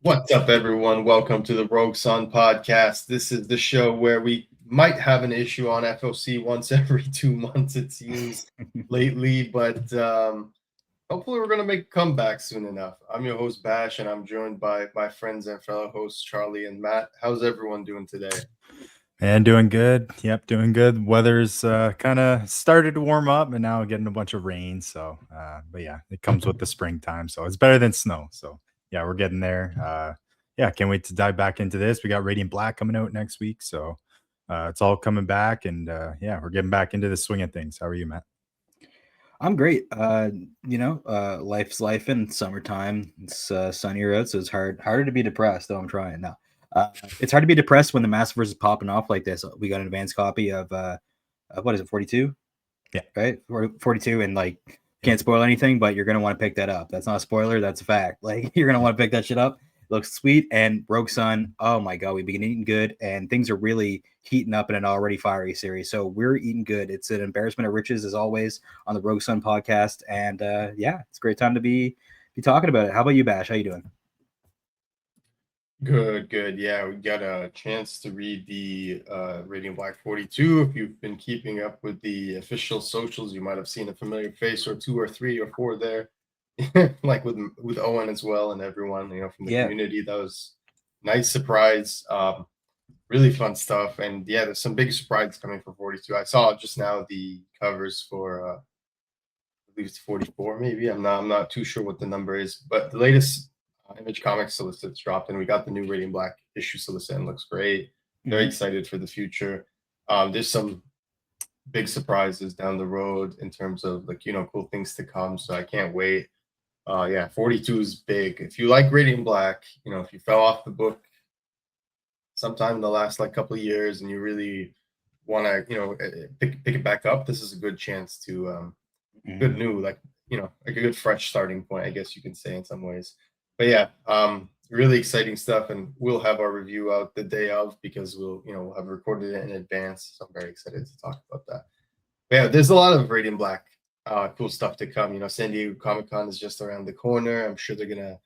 What's up, everyone? Welcome to the Rogue Sun podcast. This is the show where we might have an issue on FOC once every 2 months, it seems, lately, but hopefully we're going to make a comeback soon enough. I'm your host, Bash, and I'm joined by my friends and fellow hosts, Charlie and Matt. How's everyone doing today? And doing good. Yep, doing good. Weather's kind of started to warm up, and now getting a bunch of rain. So, but yeah, it comes with the springtime, so it's better than snow. So, yeah, we're getting there. Yeah, can't wait to dive back into this. We got Radiant Black coming out next week, so it's all coming back, and yeah, we're getting back into the swing of things. How are you, Matt? I'm great. Life's life in summertime. It's sunnier out, so it's harder to be depressed. Though I'm trying now. It's hard to be depressed when the Massiverse is popping off like this. We got an advanced copy of what is it, 42? Yeah, right, 42, and like can't spoil anything, but you're gonna want to pick that up. That's not a spoiler. That's a fact. Like you're gonna want to pick that shit up. It looks sweet. And Rogue Sun, oh my god, we've been eating good, and things are really heating up in an already fiery series. So we're eating good. It's an embarrassment of riches as always on the Rogue Sun podcast, and yeah, it's a great time to be talking about it. How about you, Bash? How you doing? Good. Yeah, we got a chance to read the Radiant Black 42. If you've been keeping up with the official socials, you might have seen a familiar face or two or three or four there, like with Owen as well and everyone, from the community. That was nice surprise. Really fun stuff. And yeah, there's some big surprises coming for 42. I saw just now the covers for I believe it's 44, maybe. I'm not too sure what the number is, but the latest Image Comics solicit's dropped, and we got the new Radiant Black issue solicit, and looks great. Very excited for the future. There's some big surprises down the road in terms of cool things to come. So I can't wait. Yeah, 42 is big. If you like Radiant Black, if you fell off the book sometime in the last couple of years and you really want to pick it back up, this is a good chance to good new like a good fresh starting point, I guess you can say, in some ways. But yeah, really exciting stuff, and we'll have our review out the day of because we'll have recorded it in advance. So I'm very excited to talk about that. But yeah, there's a lot of Radiant Black cool stuff to come. San Diego Comic-Con is just around the corner. I'm sure they're gonna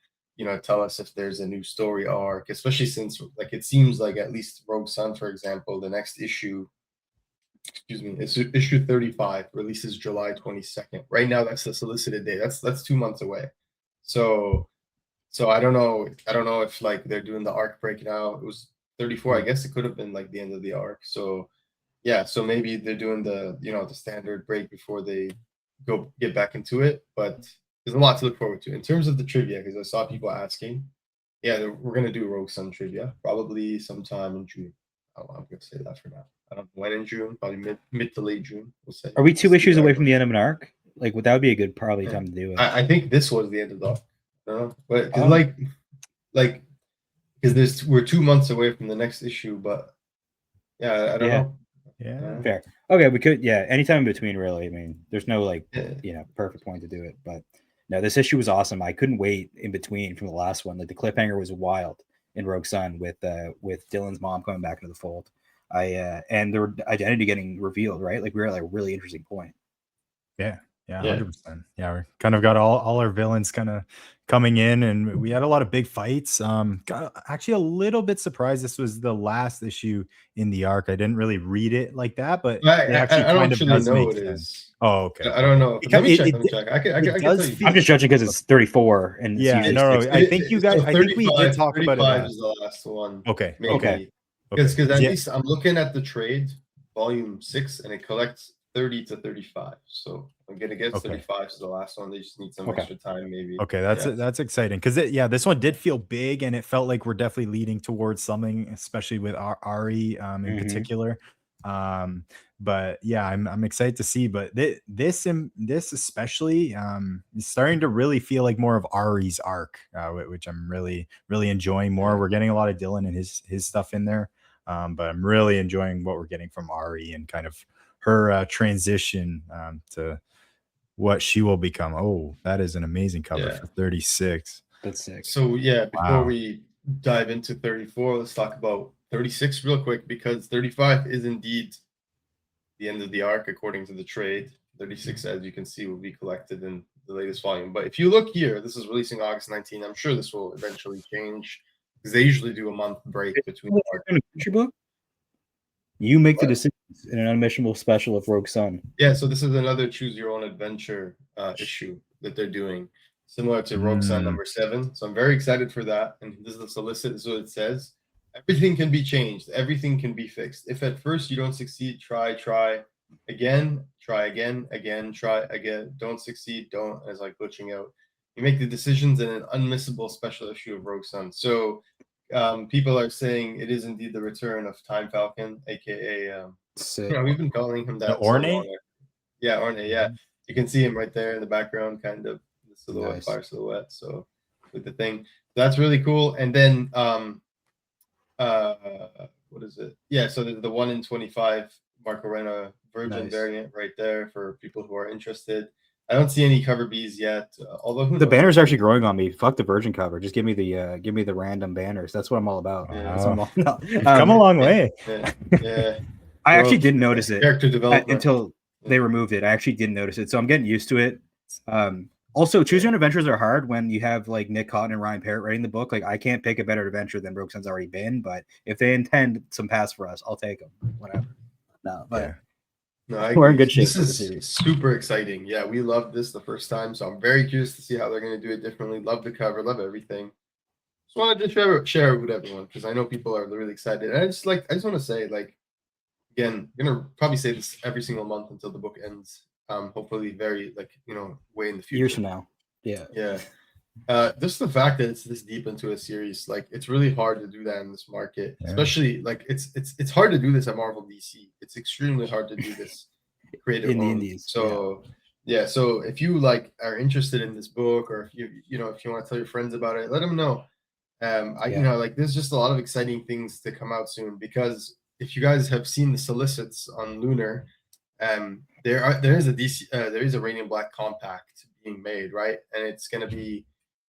tell us if there's a new story arc, especially since it seems like at least Rogue Sun, for example, the next issue, it's issue 35, releases July 22nd. Right now, that's the solicited date. That's 2 months away. So I don't know if they're doing the arc break now. It was 34. I guess it could have been the end of the arc. So yeah, so maybe they're doing the the standard break before they go get back into it. But there's a lot to look forward to in terms of the trivia, because I saw people asking. Yeah, we're gonna do Rogue Sun trivia probably sometime in June. I'm gonna say that for now. I don't know when in June, probably mid to late June. We'll say. Are we 2 issues away from the end of an arc? That would be a good time to do it. I think this was the end of the arc. But because we're 2 months away from the next issue, but yeah, I don't know. Yeah, fair. Okay, we could. Yeah, anytime in between, really. I mean, there's no perfect point to do it, but no, this issue was awesome. I couldn't wait in between from the last one. The cliffhanger was wild in Rogue Sun with Dylan's mom coming back into the fold. And their identity getting revealed, right? We were at a really interesting point. Yeah. 100%. Yeah, we kind of got all our villains kind of coming in, and we had a lot of big fights. Got actually a little bit surprised this was the last issue in the arc. I didn't really read it like that, but it actually kind of does make sense. Oh, okay. I don't know. Let me check. I can tell you. I'm just judging because it's 34, and I think you guys. I think we did talk about it. 35 is the last one. Okay. Maybe. Okay. Because at least I'm looking at the trade, volume 6, and it collects 30 to 35. So I'm gonna get 35 to the last one. They just need some extra time, maybe. Okay, that's exciting because this one did feel big, and it felt like we're definitely leading towards something, especially with Ari in particular. But yeah, I'm excited to see. But this especially is starting to really feel like more of Ari's arc, which I'm really enjoying more. We're getting a lot of Dylan and his stuff in there, but I'm really enjoying what we're getting from Ari and kind of her transition to what she will become. Oh, that is an amazing cover for 36. That's sick. So yeah, before we dive into 34, let's talk about 36 real quick, because 35 is indeed the end of the arc according to the trade. 36, as you can see, will be collected in the latest volume. But if you look here, this is releasing August 19. I'm sure this will eventually change. because they usually do a month break between arcs. In a future book, you make the What? decisions in an unmissionable special of Rogue Sun. Yeah, so this is another choose your own adventure issue that they're doing, similar to Rogue Sun Mm. #7. So I'm very excited for that. And this is the solicit, this is what it says. Everything can be changed, everything can be fixed. If at first you don't succeed, try again, try again, try again. Don't succeed, don't, as like glitching out. You make the decisions in an unmissable special issue of Rogue Sun. So people are saying it is indeed the return of Time Falcon, aka Sick. you know, we've been calling him The that so ornate? long. Yeah, Orne, yeah. You can see him right there in the background, kind of the silhouette, Nice. fire silhouette. So with the thing. That's really cool. And then what is it? Yeah, so the 1 in 25 Marco Rena Virgin Nice. variant right there for people who are interested. I don't see any cover Bs yet, although who The knows? banner's actually growing on me. Fuck the Virgin cover. Just give me the random banners. That's what I'm all about. Yeah. That's what I'm all, no. You've come a long way. Yeah, yeah. I actually Well, didn't notice it Character development. until they removed it. I actually didn't notice it, so I'm getting used to it. Also, choose your own adventures are hard when you have like Nick Cotton and Ryan Parrott writing the book. Like, I can't pick a better adventure than Rogue Sun's already been, but if they intend some paths for us, I'll take them. Whatever. No, but Yeah. No, I we're in agree. good shape This for the is series. super exciting. Yeah, we loved this the first time, so I'm very curious to see how they're going to do it differently. Love the cover, love everything. Just wanted to share it with everyone because I know people are really excited. And I just want to say, like, again, I'm gonna probably say this every single month until the book ends. Hopefully, very way in the future. Years from now. Yeah. Yeah. Just the fact that it's this deep into a series, like it's really hard to do that in this market, Yeah. especially like it's hard to do this at Marvel DC. It's extremely hard to do this creative In the owned. indies, So yeah, so if you like are interested in this book, or if you want to tell your friends about it, let them know. There's just a lot of exciting things to come out soon, because if you guys have seen the solicits on Lunar, there is a Radiant Black compact being made, right? And it's going to be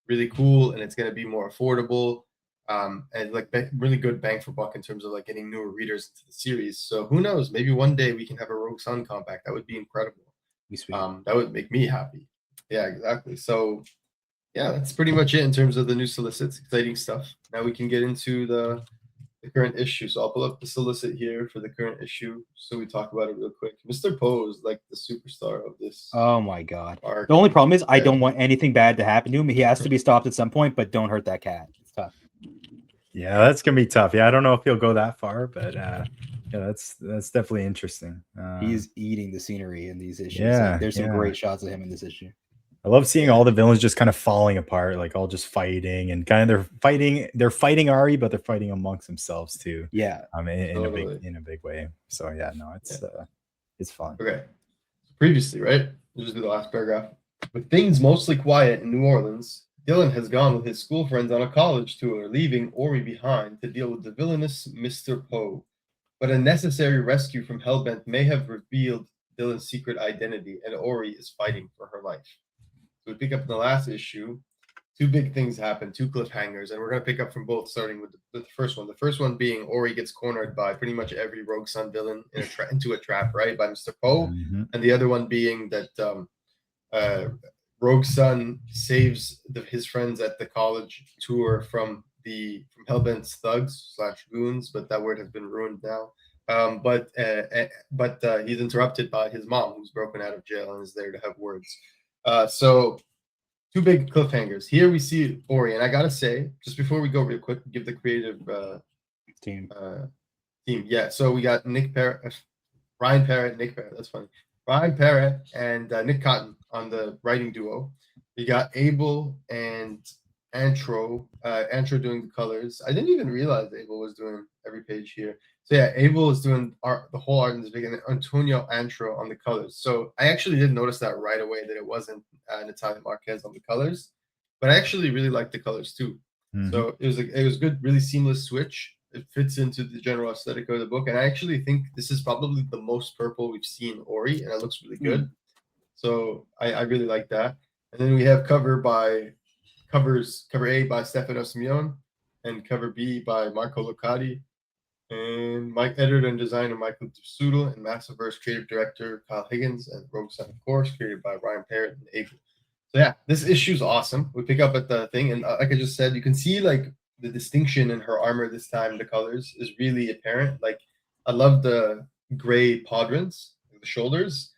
really cool, and it's going to be more affordable, and like really good bang for buck in terms of like getting newer readers into the series. So who knows? Maybe one day we can have a Rogue Sun compact. That would be incredible. Be sweet. That would make me happy. Yeah, exactly. So yeah, that's pretty much it in terms of the new solicits. Exciting stuff. Now we can get into the current issue. So I'll pull up the solicit here for the current issue, so we talk about it real quick. Mr. Poe is like the superstar of this Oh my god. arc. The only problem is I Yeah. don't want anything bad to happen to him. He has to be stopped at some point, but don't hurt that cat. It's tough. Yeah, that's gonna be tough. Yeah, I don't know if he'll go that far, but yeah, that's definitely interesting. He's eating the scenery in these issues. Yeah, Like, there's some yeah. great shots of him in this issue. I love seeing all the villains just kind of falling apart, like all just fighting, and kind of they're fighting Ari, but they're fighting amongst themselves too. Yeah. Totally. In a big way. So yeah, no, it's fun. Okay. Previously, right? We'll just do the last paragraph. With things mostly quiet in New Orleans, Dylan has gone with his school friends on a college tour, leaving Ori behind to deal with the villainous Mr. Poe. But a necessary rescue from Hellbent may have revealed Dylan's secret identity, and Ori is fighting for her life. So we pick up in the last issue. Two big things happen, two cliffhangers, and we're going to pick up from both, starting with the first one. The first one being Ori gets cornered by pretty much every Rogue Sun villain into a trap, right, by Mr. Poe. Mhm. And the other one being that Rogue Sun saves his friends at the college tour from Hellbent's thugs / goons, but that word has been ruined now. But he's interrupted by his mom, who's broken out of jail and is there to have words. So two big cliffhangers. Here we see Ori, and I gotta say, just before we go real quick, give the creative Team. team. Yeah, so we got Nick Parrott, Ryan Parrott, Nick Parrott. That's funny. Ryan Parrott and Nick Cotton on the writing duo. We got Abel and Antro doing the colors. I didn't even realize Abel was doing every page here. So yeah, Abel is doing the whole art in this big, and Antonio Antro on the colors. So I actually didn't notice that right away, that it wasn't Natalia Marquez on the colors, but I actually really liked the colors too. Mhm. So it was good, really seamless switch. It fits into the general aesthetic of the book, and I actually think this is probably the most purple we've seen Ori, and it looks really good. So I really like that. And then we have cover A by Stefano Simeone, and cover B by Marco Loccati, and editor and designer Michael Dusudo, and Massiverse creative director Kyle Higgins, and Rogue Sun, of course, created by Ryan Parrott and Abel. So yeah, this issue's awesome. We pick up at the thing, and like I just said, you can see like the distinction in her armor this time, the colors is really apparent. Like I love the gray podrons, the shoulders,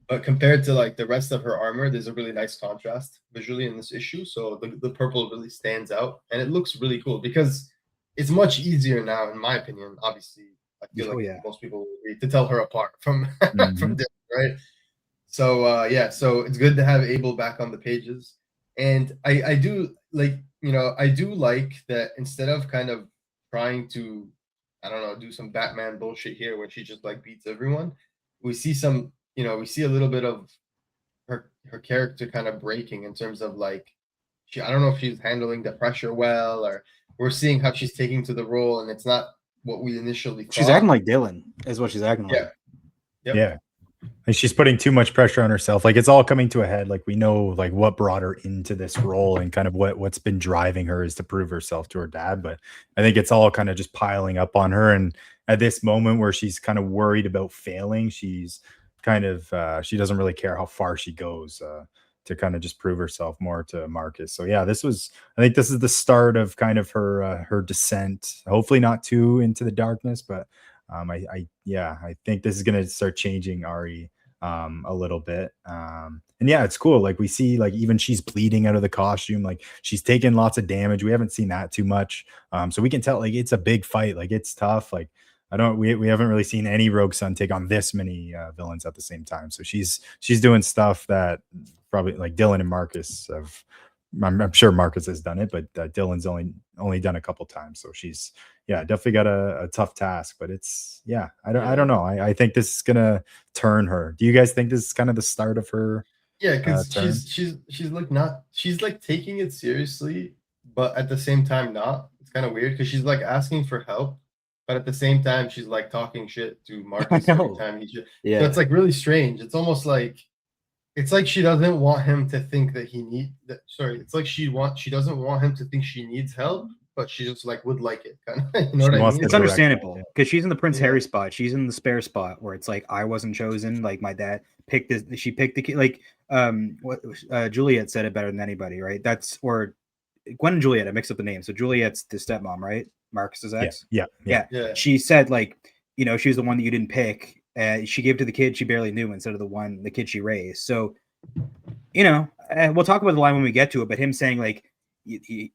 but compared to like the rest of her armor, there's a really nice contrast visually in this issue. So the purple really stands out, and it looks really cool because it's much easier now, in my opinion. Obviously, I feel like most people will agree to tell her apart from from Dylan, right? So so it's good to have Abel back on the pages, and I do like, I do like that instead of kind of trying to, I don't know, do some Batman bullshit here where she just like beats everyone. We see some, we see a little bit of her character kind of breaking in terms of like, I don't know if she's handling the pressure well, or we're seeing how she's taking to the role, and it's not what we initially thought. She's acting like Dylan, is what she's acting like. Yeah. Like she's putting too much pressure on herself. Like it's all coming to a head. Like we know like what brought her into this role, and kind of what's been driving her is to prove herself to her dad. But I think it's all kind of just piling up on her. And at this moment where she's kind of worried about failing, she's kind of she doesn't really care how far she goes to kind of just prove herself more to Marcus. So yeah, I think this is the start of kind of her descent. Hopefully not too into the darkness, but I think this is gonna start changing Ari a little bit. And yeah, it's cool. Like we see, like even she's bleeding out of the costume. Like she's taking lots of damage. We haven't seen that too much. So we can tell like it's a big fight. Like it's tough. Like we haven't really seen any Rogue Sun take on this many villains at the same time. So she's doing stuff that probably like Dylan and Marcus have. I'm sure Marcus has done it, but Dylan's only done a couple times. So she's definitely got a tough task. But it's I don't know. I think this is gonna turn her. Do you guys think this is kind of the start of her? Yeah, because she's like taking it seriously, but at the same time not. It's kind of weird because she's like asking for help, but at the same time she's like talking shit to Marcus every time he should. So it's like really strange. It's almost like she doesn't want him to think that it's like she doesn't want him to think she needs help, but she just like would like it kind of. You know what I mean? It's understandable because she's in the Prince Harry spot. She's in the spare spot where it's like I wasn't chosen. Like my dad picked this. She picked the kid. Like what Juliet said it better than anybody, right? Or Gwen and Juliet. I mixed up the names. So Juliet's the stepmom, right? Marcus's ex. Yeah. She said like she was the one that you didn't pick. She gave it to the kid she barely knew instead of the kid she raised. So, we'll talk about the line when we get to it. But him saying like,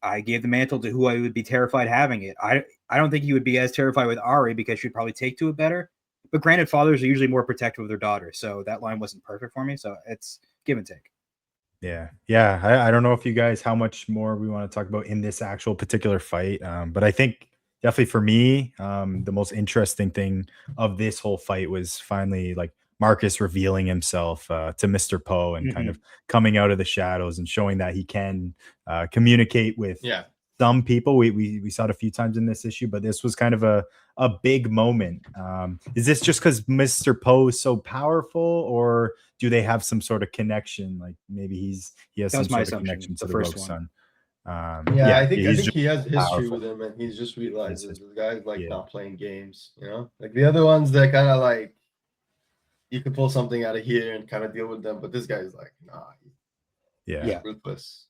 I gave the mantle to who I would be terrified having it. I don't think he would be as terrified with Ari because she'd probably take to it better. But granted, fathers are usually more protective of their daughters, so that line wasn't perfect for me. So it's give and take. Yeah. I don't know if you guys how much more we want to talk about in this actual particular fight, but I think. Definitely for me, the most interesting thing of this whole fight was finally like Marcus revealing himself to Mr. Poe and kind of coming out of the shadows and showing that he can communicate with some people. We saw it a few times in this issue, but this was kind of a big moment. Is this just because Mr. Poe is so powerful, or do they have some sort of connection? Like maybe he has some sort of connection to the Rogue Sun. I think he has history with him, and he's just realized this guy's like not playing games, like the other ones that kind of like you could pull something out of here and kind of deal with them, but this guy's like ruthless.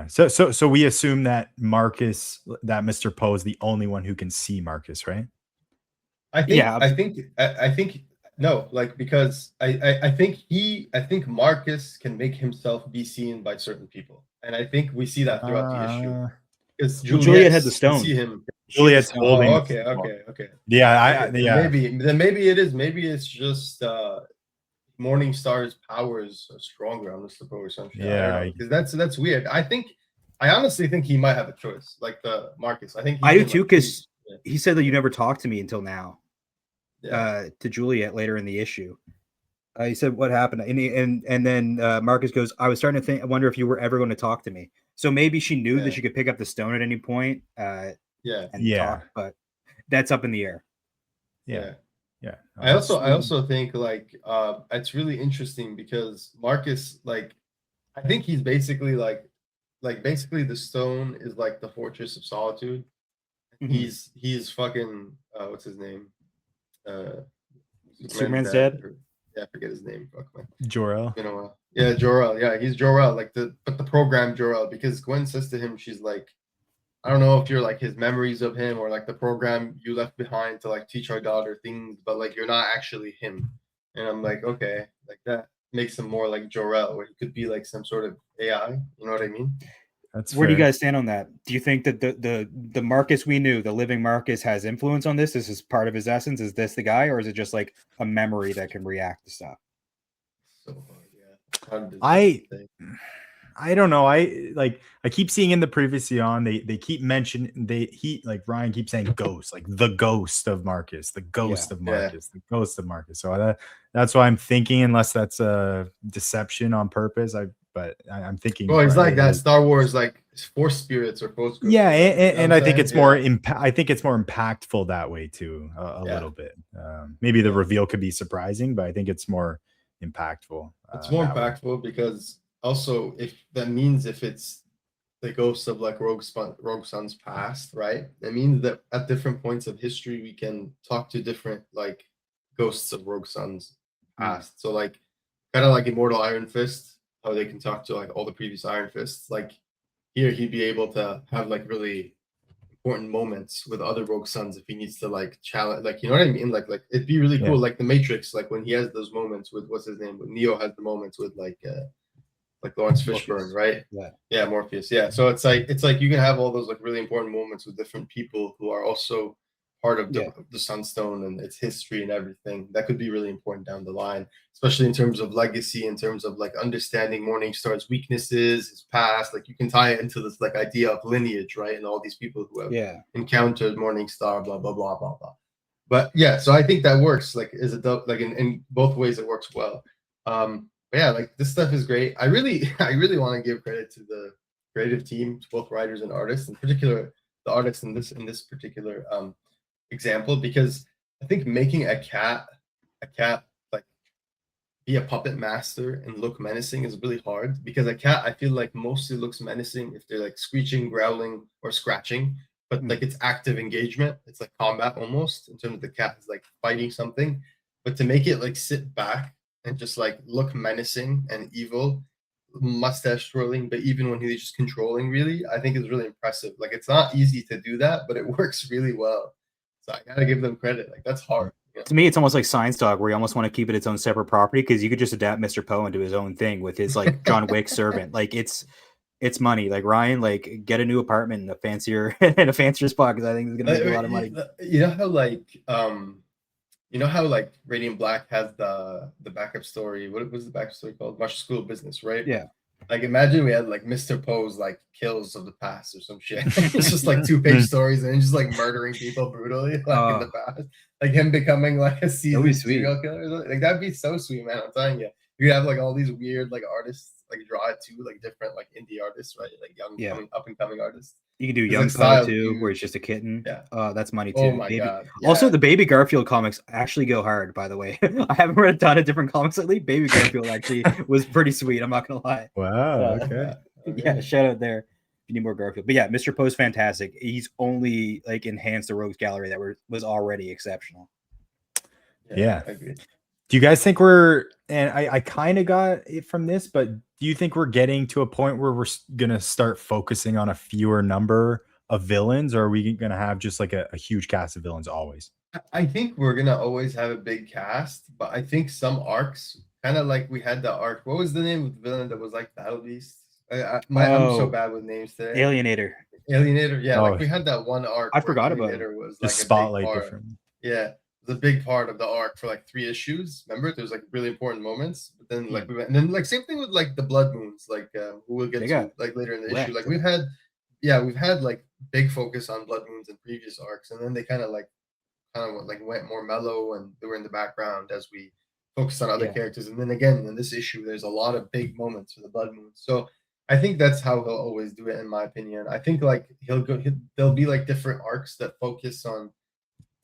So we assume that Mr. Poe is the only one who can see Marcus, right? I think no, like because I think Marcus can make himself be seen by certain people. And I think we see that throughout the issue. Because Juliet had the stone. See him. Juliet's holding. Okay. Yeah, Maybe it is. Maybe it's just Morningstar's powers are stronger on Mr. Poe or something. Yeah, because that's weird. I honestly think he might have a choice, like the Marcus. I do too, because he said that you never talked to me until now. To Juliet later in the issue. He said, "What happened?" And then Marcus goes, "I was starting to wonder if you were ever going to talk to me." So maybe she knew that she could pick up the stone at any point. Talk, but that's up in the air. Yeah. I also think like it's really interesting because Marcus, like, I think he's basically like basically the stone is like the fortress of solitude. He's fucking what's his name? Superman's dad. I forget his name. Fuck, man. Jor-El. Jor-El. Yeah, he's Jor-El. Like the program Jor-El, because Gwen says to him, she's like, I don't know if you're like his memories of him or like the program you left behind to like teach our daughter things, but like you're not actually him. And I'm like, okay, like that makes him more like Jor-El, where he could be like some sort of AI. You know what I mean? That's Where do you fair. guys stand on that? Do you think that the Marcus we knew, the living Marcus, has influence on this? This is part of his essence. Is this the guy, or is it just like a memory that can react to stuff? So hard, yeah. Hard to I say. I don't know. I keep seeing in the previously on they keep mentioning like Ryan keeps saying ghost, like the ghost of Marcus, the ghost of Yeah. Marcus, the ghost of Marcus. So that's why I'm thinking, unless that's a deception on purpose. I'm thinking Well, it's like it that is. Star Wars, like Force spirits or Force ghosts. Yeah, Or whatever, you know and what I I'm think saying? it's more Yeah. I think it's more impactful that way too, a Yeah. little bit. Maybe the Yeah. reveal could be surprising, but I think it's more impactful. It's more That way. impactful because also if that means if it's the ghosts of like Rogue Sun's past, right? It means that at different points of history we can talk to different like ghosts of Rogue Sun's past. So like kind of like Immortal Iron Fist, how they can talk to like all the previous Iron Fists. Like here he'd be able to have like really important moments with other Rogue Sons if he needs to like challenge, like you know what I mean? Like it'd be really Yeah. cool, like the Matrix, like when he has those moments with what's his name, when Neo has the moments with like Lawrence Morpheus. Fishburne, right? Yeah. Yeah, Morpheus. Yeah. So it's like you can have all those like really important moments with different people who are also part of the Sunstone and its history and everything. That could be really important down the line, especially in terms of legacy, in terms of like understanding Morningstar's weaknesses, his past. Like you can tie it into this like idea of lineage, right? And all these people who have encountered Morningstar, blah blah blah blah blah. But yeah, so I think that works. Like is a like in both ways it works well. But yeah, like this stuff is great. I really I really want to give credit to the creative team, to both writers and artists, in particular the artists in this particular example, because I think making a cat like be a puppet master and look menacing is really hard, because a cat I feel like mostly looks menacing if they're like screeching, growling, or scratching, but like it's active engagement. It's like combat almost, in terms of the cat is like fighting something. But to make it like sit back and just like look menacing and evil, mustache twirling, but even when he's just controlling, really, I think is really impressive. Like it's not easy to do that, but it works really well. So I gotta give them credit. Like that's hard. You know? To me, it's almost like Science Dog, where you almost want to keep it its own separate property, because you could just adapt Mr. Poe into his own thing with his like John Wick servant. Like it's money. Like Ryan, like get a new apartment in a fancier spot, because I think it's gonna make a lot of money. You know how like Radiant Black has the backup story. What was the backup story called? Martial School of Business, right? Yeah. Like imagine we had like Mr. Poe's like kills of the past or some shit. It's just like 2-page stories and just like murdering people brutally like in the past. Like him becoming like a seasoned serial killer. Like that'd be so sweet, man. I'm telling you. You could have like all these weird like artists like draw it too, like different like indie artists, right? Like young up and coming artists. You can do Young like Poe style, too, where it's just a kitten. Yeah. That's money too. Oh my god. Yeah. Also, the Baby Garfield comics actually go hard, by the way. I haven't read a ton of different comics lately. Baby Garfield actually was pretty sweet. I'm not gonna lie. Wow. Okay. Yeah, shout out there. You need more Garfield. But yeah, Mr. Poe's fantastic. He's only like enhanced the Rogues Gallery that was already exceptional. Yeah. I agree. Do you guys think we're, and I kind of got it from this, but do you think we're getting to a point where we're going to start focusing on a fewer number of villains, or are we going to have just like a huge cast of villains always? I think we're going to always have a big cast, but I think some arcs, kind of like we had the arc. What was the name of the villain that was like Battle Beast? I'm so bad with names today. Alienator. Yeah, like we had that one arc. I forgot about it. Was the like spotlight different. Yeah. The big part of the arc for like 3 issues. Remember, there's like really important moments, but then like we went, and then like same thing with like the Blood Moons, like who we'll get to like later in the issue. Like we've had like big focus on Blood Moons in previous arcs, and then they kind of went more mellow, and they were in the background as we focused on other characters. And then again in this issue, there's a lot of big moments for the Blood Moons. So I think that's how he'll always do it, in my opinion. I think like there'll be like different arcs that focus on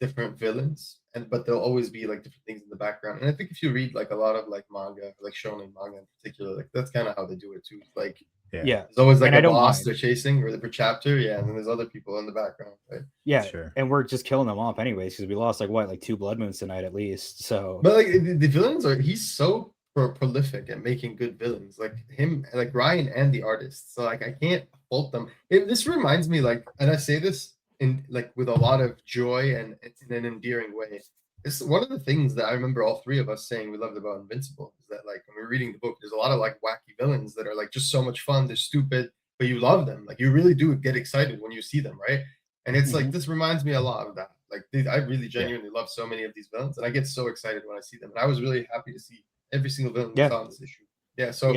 different villains, but there'll always be like different things in the background. And I think if you read like a lot of like manga, like shonen manga in particular, like that's kind of how they do it too. Like there's always like a boss they're chasing or per chapter, and then there's other people in the background, right? Yeah, sure. And we're just killing them off anyways, because we lost like 2 Blood Moons tonight at least. So but like the villains he's so prolific at making good villains. Like him, like Ryan and the artist. So like I can't fault them. This reminds me, like, and I say this in like with a lot of joy and it's in an endearing way. It's one of the things that I remember all three of us saying we loved about Invincible is that like when we we're reading the book, there's a lot of like wacky villains that are like just so much fun. They're stupid, but you love them. Like you really do get excited when you see them, right? And it's like this reminds me a lot of that. Like I really genuinely love so many of these villains, and I get so excited when I see them. And I was really happy to see every single villain we saw in this issue. Yeah, so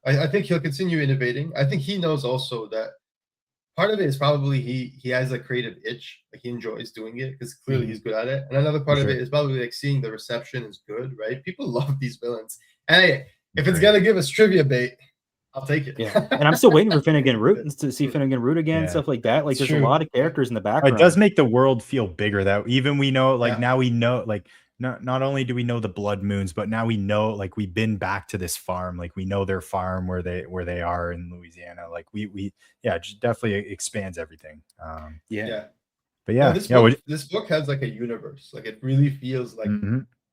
I think he'll continue innovating. I think he knows also that part of it is probably he has a creative itch, like he enjoys doing it because clearly he's good at it. And another part of it is probably like seeing the reception is good, right? People love these villains. And hey, if it's gonna give us trivia bait, I'll take it. Yeah, and I'm still waiting for Finnegan Root to see Finnegan Root again, stuff like that. Like, there's a lot of characters in the background. It does make the world feel bigger. That even we know, like now we know, like not only do we know the Blood Moons, but now we know, like we've been back to this farm. Like we know their farm where they are in Louisiana. Like we it just definitely expands everything. But this book has like a universe. Like it really feels like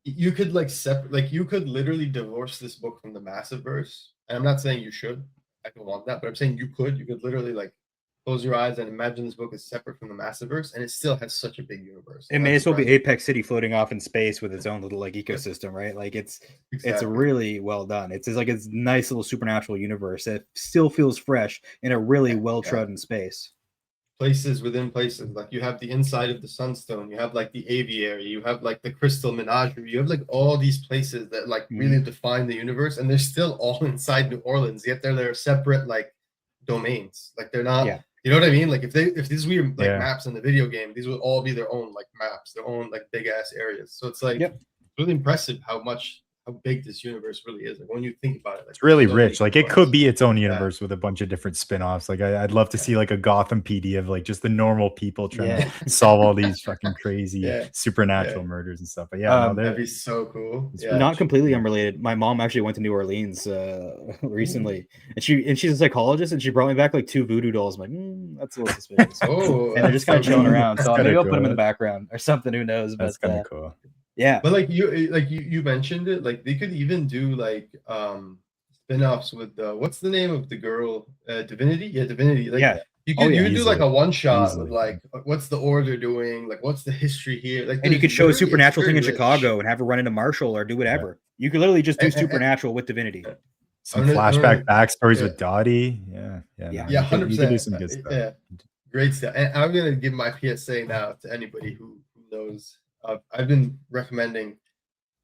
you could like separate, like you could literally divorce this book from the Massiveverse. And I'm not saying you should. I don't want that, but I'm saying you could literally like close your eyes and imagine this book is separate from the Massiveverse, and it still has such a big universe. It may as well be Apex City floating off in space with its own little like ecosystem, right? Like it's really well done. It's like it's nice little supernatural universe that still feels fresh in a really well-trodden space. Places within places, like you have the inside of the Sunstone, you have like the aviary, you have like the Crystal Menagerie, you have like all these places that like really define the universe, and they're still all inside New Orleans, yet they're separate like domains. Like they're not, you know what I mean? Like if these were like maps in the video game, these would all be their own like maps, their own like big ass areas. So it's like really impressive how big this universe really is. Like when you think about it, like, it's really rich. Like it could be its own universe with a bunch of different spin-offs. Like I'd love to see like a Gotham PD of like just the normal people trying to solve all these fucking crazy supernatural murders and stuff. But that'd be so cool. Not completely unrelated. My mom actually went to New Orleans recently, and she's a psychologist, and she brought me back like 2 voodoo dolls. I'm like, that's a little suspicious. And they're just kind of chilling around. So maybe I'll put them in the background or something. Who knows? That's kind of cool. Yeah, but like you mentioned it, like they could even do like spin-offs with what's the name of the girl, Divinity? Divinity. Like you could do like a one shot with like what's the Order doing, like what's the history here, like, and you could show a supernatural thing in Chicago and have her run into Marshall or do whatever. You could literally just do supernatural with Divinity. Some flashback backstories with Dottie. 100%. Do some good stuff. Great stuff. And I'm gonna give my PSA now to anybody who knows. I've been recommending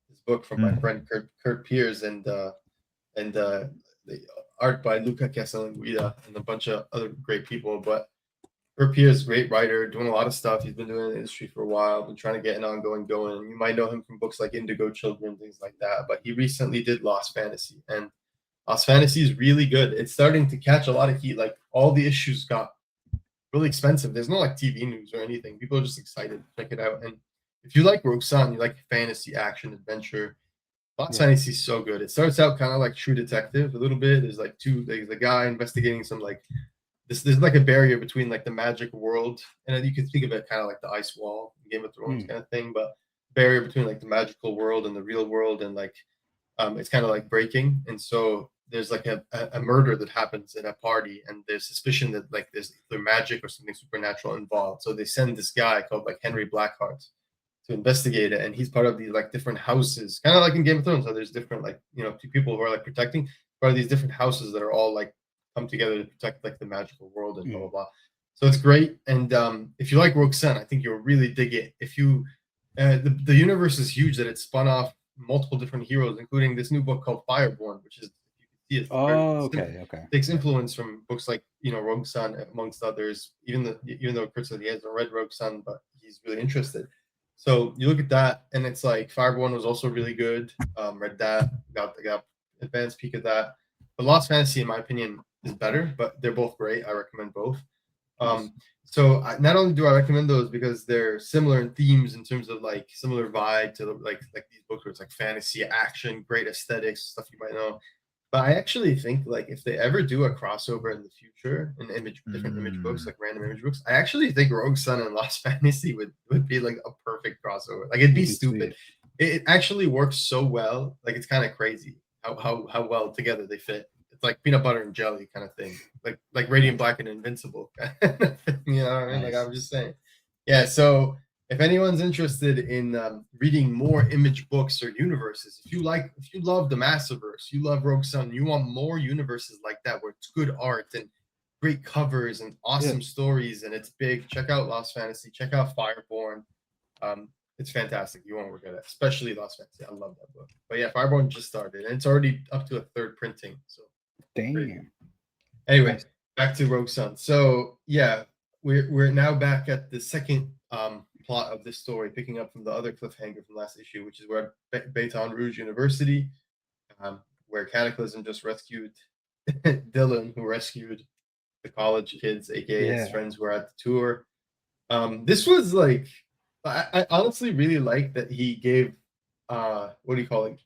this book from my friend Kurt Piers and the art by Luca Casalanguida and a bunch of other great people. But Kurt Piers, great writer, doing a lot of stuff. He's been doing it in the industry for a while, been trying to get an ongoing going. You might know him from books like Indigo Children, things like that. But he recently did Lost Fantasy, and Lost Fantasy is really good. It's starting to catch a lot of heat. Like all the issues got really expensive. There's no like TV news or anything. People are just excited to check it out. And if you like Rogue Sun, you like fantasy, action, adventure, Lost Fantasy is so good. It starts out kind of like True Detective a little bit. There's like there's a guy investigating some like there's like a barrier between like the magic world, and you can think of it kind of like the ice wall, Game of Thrones kind of thing, but barrier between like the magical world and the real world, and like it's kind of like breaking. And so there's like a murder that happens in a party, and there's suspicion that like there's either magic or something supernatural involved. So they send this guy called like Henry Blackheart to investigate it, and he's part of these like different houses, kind of like in Game of Thrones. So there's different like two people who are like protecting part of these different houses that are all like come together to protect like the magical world and blah blah blah. So it's great, and if you like Rogue Sun, I think you'll really dig it. If you the universe is huge that it spun off multiple different heroes, including this new book called Fireborn, which is takes influence from books like Rogue Sun amongst others. Even though Chris said he hasn't read Rogue Sun, but he's really interested. So you look at that, and it's like Fireborn was also really good. Read that, got advanced peek at that. But Lost Fantasy, in my opinion, is better, but they're both great. I recommend both. So not only do I recommend those because they're similar in themes in terms of like similar vibe to like these books where it's like fantasy, action, great aesthetics, stuff you might know. But I actually think like if they ever do a crossover in the future in different image books, like random image books, I actually think Rogue Sun and Lost Fantasy would be like a perfect crossover. Like it'd be stupid, it actually works so well. Like it's kind of crazy how well together they fit. It's like peanut butter and jelly kind of thing. Like Radiant Black and Invincible. You know what I mean? Like Nice. I'm just saying. Yeah. So if anyone's interested in reading more Image books or universes, if you love the Massiverse, you love Rogue Sun, you want more universes like that where it's good art and great covers and awesome stories and it's big, check out Lost Fantasy, check out Fireborn. It's fantastic. You won't regret it, especially Lost Fantasy. I love that book. But yeah, Fireborn just started and it's already up to a third printing. So crazy. Damn. Anyway, Nice. back to Rogue Sun. So yeah, we're now back at the second plot of this story, picking up from the other cliffhanger from last issue, which is where Baton Rouge University, where Cataclysm just rescued Dylan, who rescued the college kids, aka his Yeah. friends, who were at the tour. This was like, I honestly really like that he gave, what do you call it,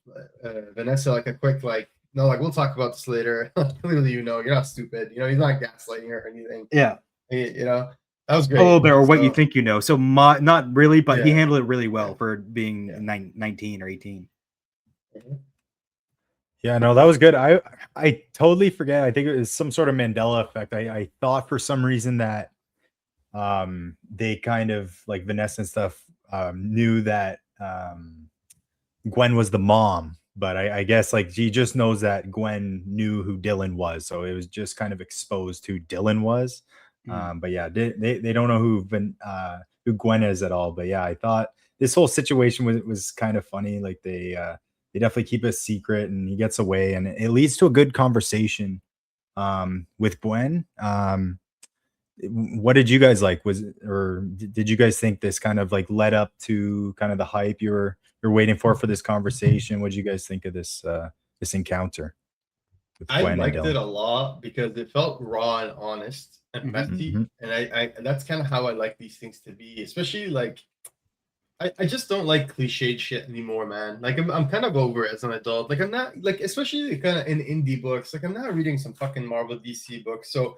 Vanessa like a quick like, no, like we'll talk about this later. Clearly, you know, you're not stupid. You know, he's not gaslighting her or anything. Yeah. You know, that was A great. little bit, or what you So, think you know. So not really, but he Yeah. handled it really well Yeah. for being Yeah. 19 or 18. Yeah, no, that was good. I totally forget. I think it was some sort of Mandela effect. I thought for some reason that they kind of like Vanessa and stuff knew that Gwen was the mom, but I guess like she just knows that Gwen knew who Dylan was, so it was just kind of exposed who Dylan was. But yeah, they don't know who Gwen is at all. But yeah, I thought this whole situation was kind of funny. Like they definitely keep it a secret, and he gets away, and it leads to a good conversation with Gwen. What did you guys like? Did you guys think this kind of like led up to kind of the hype you're waiting for this conversation? What did you guys think of this encounter with I Gwen and liked it Dylan? a lot because it felt raw and honest and messy, Mhm. and I that's kind of how I like these things to be, especially like I just don't like cliched shit anymore, man. Like I'm kind of over it as an adult. Like I'm not like especially kind of in indie books. Like I'm not reading some fucking Marvel DC books. So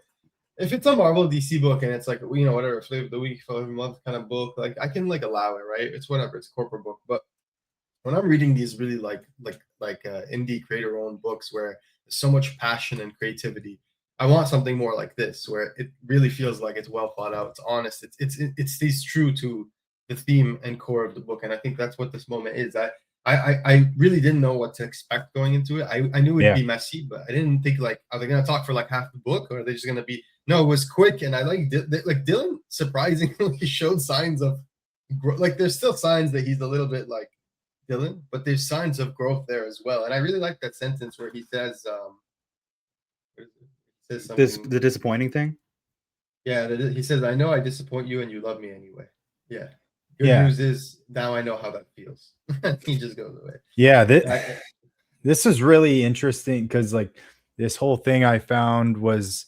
if it's a Marvel DC book and it's like you know whatever flavor of the week, flavor of the month kind of book, like I can like allow it, right? It's whatever. It's a corporate book, but when I'm reading these really indie creator owned books where there's so much passion and creativity, I want something more like this where it really feels like it's well thought out, it's honest, it stays true to the theme and core of the book, and I think that's what this moment is. I really didn't know what to expect going into it. I knew it'd Yeah. be messy, but I didn't think like are they gonna talk for like half the book or are they just gonna be no? It was quick, and I like Dylan surprisingly showed signs of like there's still signs that he's a little bit like Dylan, but there's signs of growth there as well. And I really like that sentence where he says, what is it? He says something. The disappointing thing. Yeah, he says, "I know I disappoint you, and you love me anyway." Yeah. Good Yeah. news is now I know how that feels. He just goes away. Yeah, I, this is really interesting because like this whole thing I found was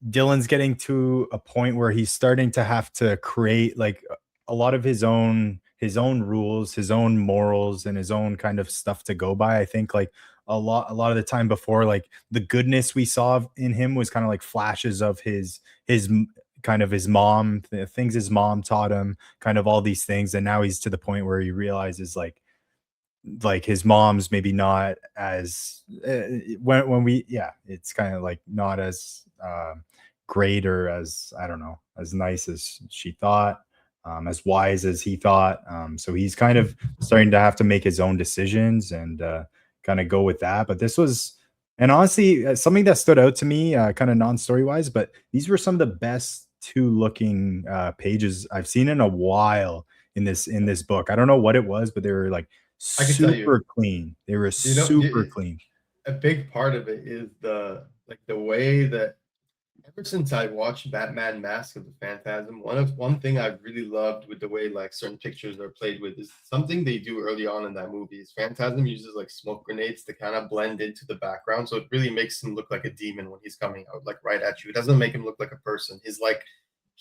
Dylan's getting to a point where he's starting to have to create like a lot of his own rules, his own morals, and his own kind of stuff to go by. I think like a lot of the time before, like the goodness we saw in him was kind of like flashes of kind of his mom, the things his mom taught him, kind of all these things, and now he's to the point where he realizes like his mom's maybe not as when we yeah it's kind of like not as great or as I don't know as nice as she thought, as wise as he thought, so he's kind of starting to have to make his own decisions and kind of go with that. But this was, and honestly, something that stood out to me, kind of non-story wise, but these were some of the best two looking pages I've seen in a while in this book. I don't know what it was, but they were like I can tell you. super clean. They were You know, super clean. a big part of it is the way that ever since I watched Batman Mask of the Phantasm, one thing I've really loved with the way like certain pictures are played with is something they do early on in that movie is Phantasm uses like smoke grenades to kind of blend into the background. So it really makes him look like a demon when he's coming out like right at you. It doesn't make him look like a person. His like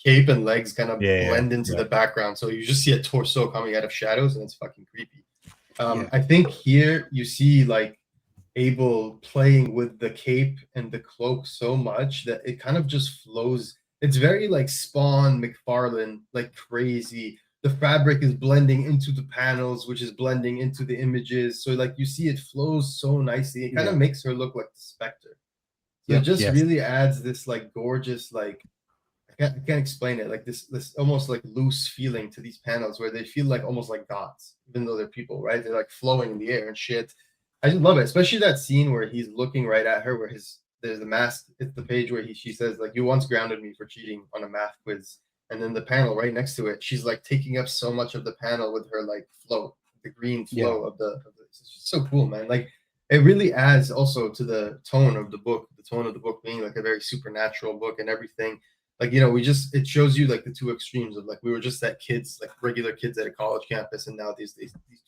cape and legs kind of Yeah, blend into yeah. the background. So you just see a torso coming out of shadows and it's fucking creepy. Yeah. I think here you see like Abel playing with the cape and the cloak so much that it kind of just flows. It's very like Spawn, McFarlane, like crazy, the fabric is blending into the panels, which is blending into the images. So like you see it flows so nicely. It kind of makes her look like the Spectre. So it just Yes. really adds this like gorgeous, like I can't explain it, like this almost like loose feeling to these panels where they feel like almost like gods, even though they're people, right? They're like flowing in the air and shit. I just love it, especially that scene where he's looking right at her, where there's the mask. It's the page where she says like, "You once grounded me for cheating on a math quiz," and then the panel right next to it, she's like taking up so much of the panel with her like flow, the green flow of the. It's just so cool, man. Like it really adds also to the tone of the book. The tone of the book being like a very supernatural book and everything. Like it shows you like the two extremes of like we were just that kids, like regular kids at a college campus, and now these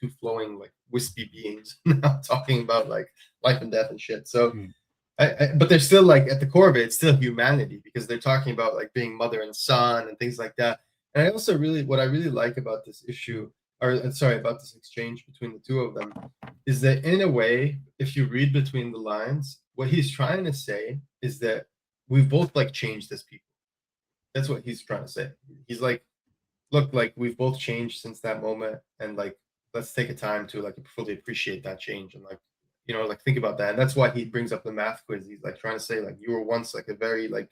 two flowing like wispy beings now talking about like life and death and shit. So but they're still like at the core of it, it's still humanity because they're talking about like being mother and son and things like that. And I also what I really like about this issue, or sorry, about this exchange between the two of them, is that in a way, if you read between the lines, what he's trying to say is that we've both like changed as people. That's what he's trying to say. He's like, look, like we've both changed since that moment, and like let's take a time to like fully appreciate that change and like like think about that. And that's why he brings up the math quiz. He's like trying to say like you were once like a very like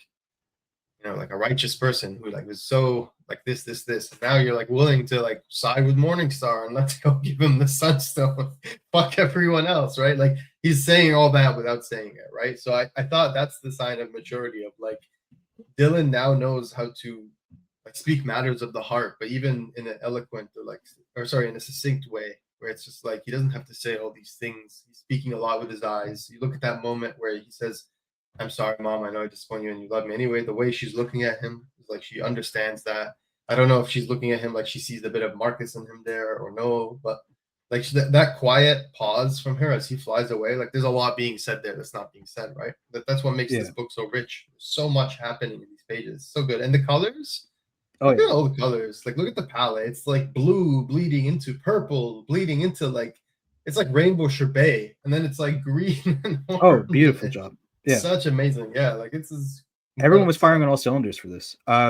like a righteous person who like was so like this. And now you're like willing to like side with Morningstar and let's go give him the Sunstone. Fuck everyone else, right? Like he's saying all that without saying it, right? So I thought that's the sign of maturity of like Dylan now knows how to like speak matters of the heart, but even in an eloquent in a succinct way, where it's just like he doesn't have to say all these things. He's speaking a lot with his eyes. You look at that moment where he says, "I'm sorry, Mom. I know I disappointed you, and you love me anyway." The way she's looking at him is like she understands that. I don't know if she's looking at him like she sees a bit of Marcus in him there or no, but like that quiet pause from her as he flies away, like there's a lot being said there that's not being said, right? That's what makes this book so rich. There's so much happening in these pages. So good. And the colors, look at all the colors. Like look at the palette. It's like blue bleeding into purple, bleeding into like it's like rainbow sherbet, and then it's like green and orange. Beautiful job. Yeah. Such amazing. Yeah, like it's everyone was firing on all cylinders for this. I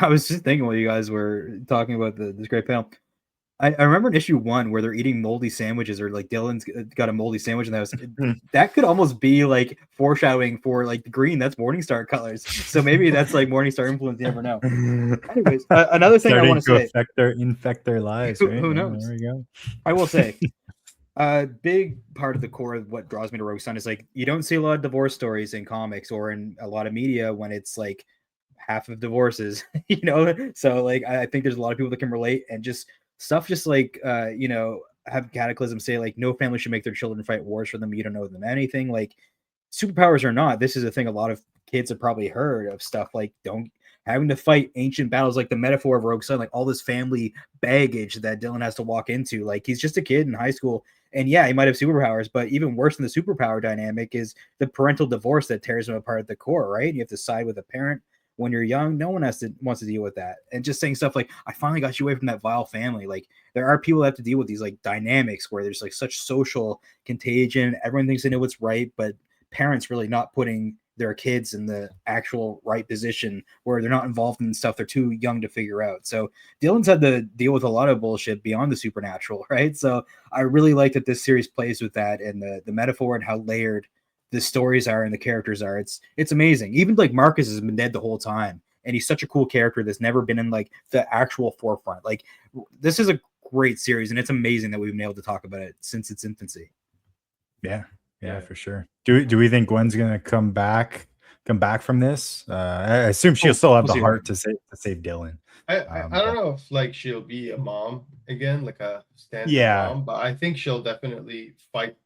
was just thinking while you guys were talking about this great panel. I remember in issue 1 where they're eating moldy sandwiches, or like Dylan's got a moldy sandwich, and that could almost be like foreshadowing for like the green. That's Morningstar colors, so maybe that's like Morningstar influence. You never know. Anyways, another thing I want to say, infect their lives. Right? Who knows? There we go. I will say, a big part of the core of what draws me to Rogue Sun is like you don't see a lot of divorce stories in comics or in a lot of media when it's like half of divorces, So like I think there's a lot of people that can relate, and just stuff just like have Cataclysm say like no family should make their children fight wars for them. You don't know them anything. Like superpowers or not, this is a thing a lot of kids have probably heard of, stuff like don't having to fight ancient battles, like the metaphor of Rogue Sun, like all this family baggage that Dylan has to walk into. Like he's just a kid in high school, and yeah, he might have superpowers, but even worse than the superpower dynamic is the parental divorce that tears him apart at the core, right? You have to side with a parent when you're young. No one wants to deal with that. And just saying stuff like, I finally got you away from that vile family. Like there are people that have to deal with these like dynamics where there's like such social contagion. Everyone thinks they know what's right, but parents really not putting their kids in the actual right position where they're not involved in stuff they're too young to figure out. So Dylan's had to deal with a lot of bullshit beyond the supernatural, right? So I really like that this series plays with that, and the metaphor and how layered the stories are and the characters are. It's amazing. Even like Marcus has been dead the whole time, and he's such a cool character that's never been in like the actual forefront. Like this is a great series, and it's amazing that we've been able to talk about it since its infancy. Yeah, for sure. Do we think Gwen's gonna come back from this? I assume she'll still have the heart to save Dylan. I don't know if like she'll be a mom again, like a standard mom, but I think she'll definitely fight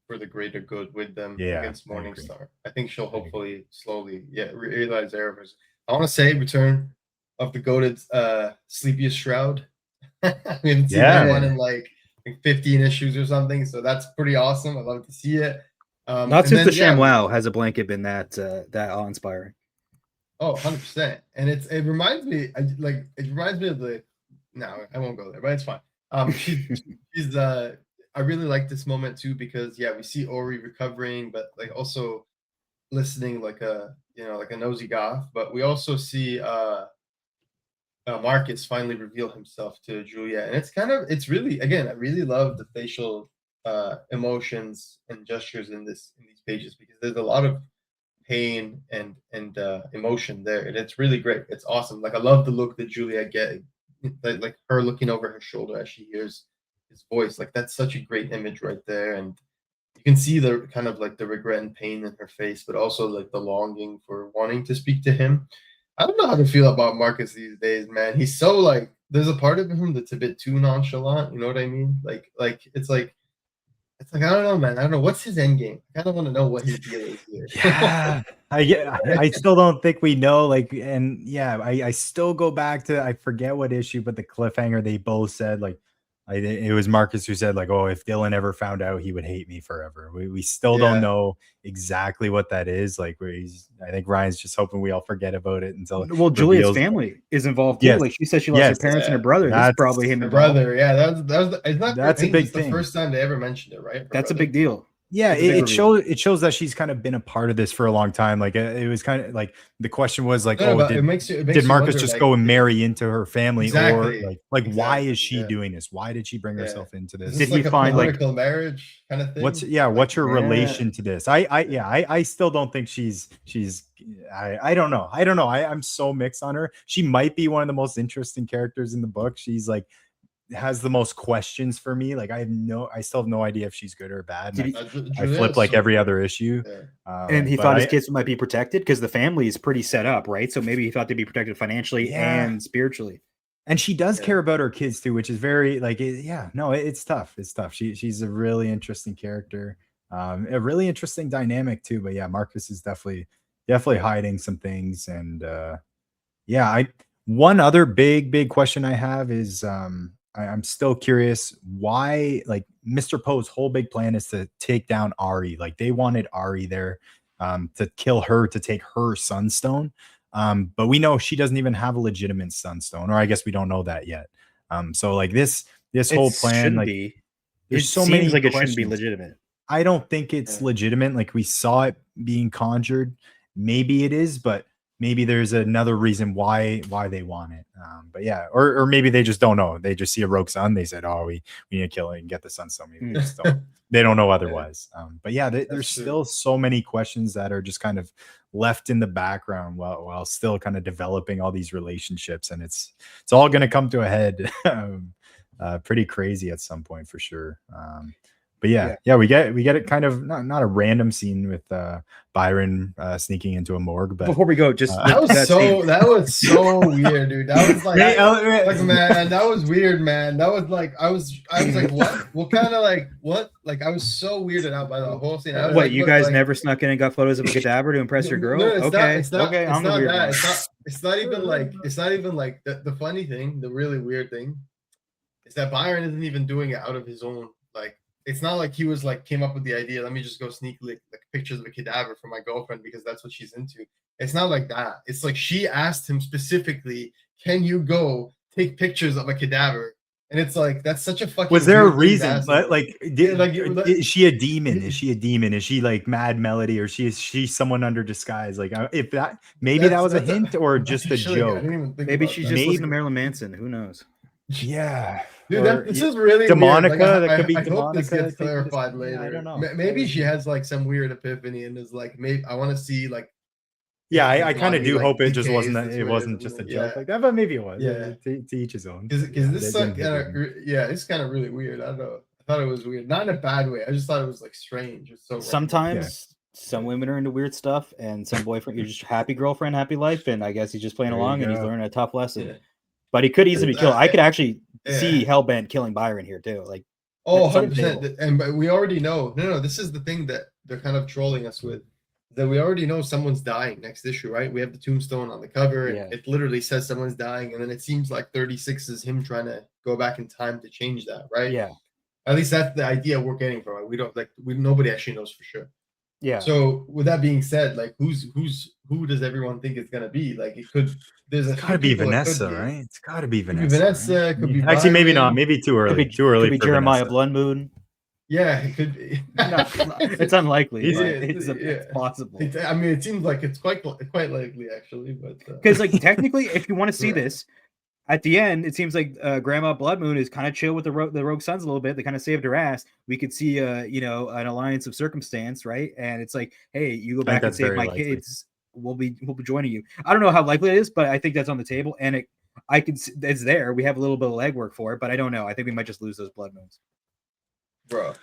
for the greater good with them against Morningstar. I think she'll hopefully slowly realize errors. I want to say Return of the Goated Sleepiest Shroud. We haven't seen that one in like 15 issues or something, so that's pretty awesome. I'd love to see it. Not since the ShamWow has a blanket been that awe-inspiring. Oh, 100%. And it reminds me of the no, I won't go there, but it's fine. She's I really like this moment too, because we see Ori recovering, but like also listening like a nosy goth, but we also see Marcus finally reveal himself to Julia, and it's really, again, I really love the facial emotions and gestures in these pages, because there's a lot of pain and emotion there, and it's really great. It's awesome. Like, I love the look that Julia get, like her looking over her shoulder as she hears his voice. Like, that's such a great image right there, and you can see the kind of like the regret and pain in her face, but also like the longing for wanting to speak to him. I don't know how to feel about Marcus these days, man. He's so like, there's a part of him that's a bit too nonchalant. You know what I mean? It's like I don't know, man. I don't know what's his end game. I kind of want to know what his deal is here. Yeah, I still don't think we know. Like, and yeah, I still go back to, I forget what issue, but the cliffhanger they both said, like, it was Marcus who said, like, oh, if Dylan ever found out, he would hate me forever. We still don't Yeah. know exactly what that is. Like, I think Ryan's just hoping we all forget about it until Well, it Julia's reveals- family is involved too. Yes. Like she said, she lost Yes. her parents and her Yeah. brother. This is That's- probably him Her involved. brother, yeah, it's not. That's I a think big it's the thing. first time they ever mentioned it, right? Her That's a brother. big deal. Yeah, It's a big reveal. it shows that she's kind of been a part of this for a long time. Like, it was kind of like the question was like, No, oh, but did it makes you Marcus wonder, just like, go and marry into her family, Exactly, or like why is she yeah. doing this? Why did she bring Yeah. herself into Is this? this Did he like a find, like- political marriage kind of thing? What's your Yeah. relation to this? I still don't think she's I don't know. I'm so mixed on her. She might be one of the most interesting characters in the book. She's like has the most questions for me. Like, I still have no idea if she's good or bad. Did And he- I flip like every other issue. Yeah. And he But thought his kids might be protected because the family is pretty set up, right? So maybe he thought they'd be protected financially Yeah. and spiritually. And she does Yeah. care about her kids too, which is very like, it's tough. It's tough. She's a really interesting character, a really interesting dynamic too. But yeah, Marcus is definitely hiding some things. And one other big question I have is I'm still curious why, like, Mr. Poe's whole big plan is to take down Ari. Like, they wanted Ari there to kill her, to take her sunstone. But we know she doesn't even have a legitimate sunstone, or I guess we don't know that yet. So like this whole plan, shouldn't like, be. there's It so seems many like it shouldn't be questions. legitimate. I don't think it's Yeah. legitimate. Like, we saw it being conjured. Maybe it is, but maybe there's another reason why they want it. But yeah, or maybe they just don't know. They just see a rogue sun. They said, "Oh, we need to kill it and get the sunstone." Maybe they just don't. They don't know otherwise. But yeah, there's true. still so many questions that are just kind of left in the background while still kind of developing all these relationships, and it's all going to come to a head pretty crazy at some point for sure. But yeah, we get it kind of not a random scene with Byron sneaking into a morgue, but Before we go, just That was scene. so weird, dude. That was like, Hey, man, that was weird, man. That was like, I was like, what kind of like, what? Like, I was so weirded out by the whole scene. I was What, like, you what, guys like, never snuck in and got photos of a cadaver to impress your girl? No, it's okay, not, it's not, okay, it's I'm the not weird that. one. It's not even like the funny thing, the really weird thing is that Byron isn't even doing it out of his own, like, it's not like he was like came up with the idea, let me just go sneak like pictures of a cadaver for my girlfriend because that's what she's into. It's not like that. It's like she asked him specifically, can you go take pictures of a cadaver? And it's like, that's such a fucking was there a weird thing to reason? ask him. Like, is she a demon? Is she a demon? Is she like Mad Melody, or is she someone under disguise? Like, if that maybe that was a hint or just a Actually, I joke. didn't even think Maybe about she's that. just Maybe- listening to Marilyn Manson. Who knows? Yeah. Dude, Or this is really Demonica, weird. that could be I hope this Demonica, gets I think, clarified yeah, later. I don't know. Maybe she has like some weird epiphany and is like, maybe I want to see like. Yeah, I like, kind of body, do like, hope it just decays wasn't this way it or wasn't something just a like- joke yeah. like that, but maybe it was. Yeah. To each his own. Because Yeah, this they like didn't hit it. it's kind of really weird. I don't know. I thought it was weird, not in a bad way. I just thought it was like strange. It's so random. Sometimes some women are into weird stuff, and some boyfriend, you're just happy girlfriend, happy life, and I guess he's just playing There you along and he's go. learning a tough lesson. Yeah. But he could easily be killed. I could actually Yeah. see Hellbent killing Byron here too. Like, Oh, That's on 100%. table. And but we already know. No, this is the thing that they're kind of trolling us with. That we already know someone's dying next issue, right? We have the tombstone on the cover, and Yeah. it literally says someone's dying, and then it seems like 36 is him trying to go back in time to change that, right? yeah, At least that's the idea we're getting from it. We don't nobody actually knows for sure. yeah. So with that being said, like who does everyone think it's gonna be? Like there's a It's gotta be Vanessa, right? It's gotta be Could be Vanessa. Vanessa, right? could be Actually, maybe not. Byron. Maybe too early. Could be, Too early. Could be for Jeremiah Vanessa. Bloodmoon. Yeah, it could be. No, it's unlikely. He's- but yeah. it's possible. I mean, it seems like it's quite likely actually, but Because like technically, if you want to see Right. this, at the end, it seems like Grandma Blood Moon is kind of chill with the Rogue Sons a little bit. They kind of saved her ass. We could see, you know, an alliance of circumstance, right? And it's like, hey, you go I think back and that's save very my likely. kids. We'll be joining you. I don't know how likely it is, but I think that's on the table, and it's there. We have a little bit of legwork for it, but I don't know. I think we might just lose those Blood Moons, bro.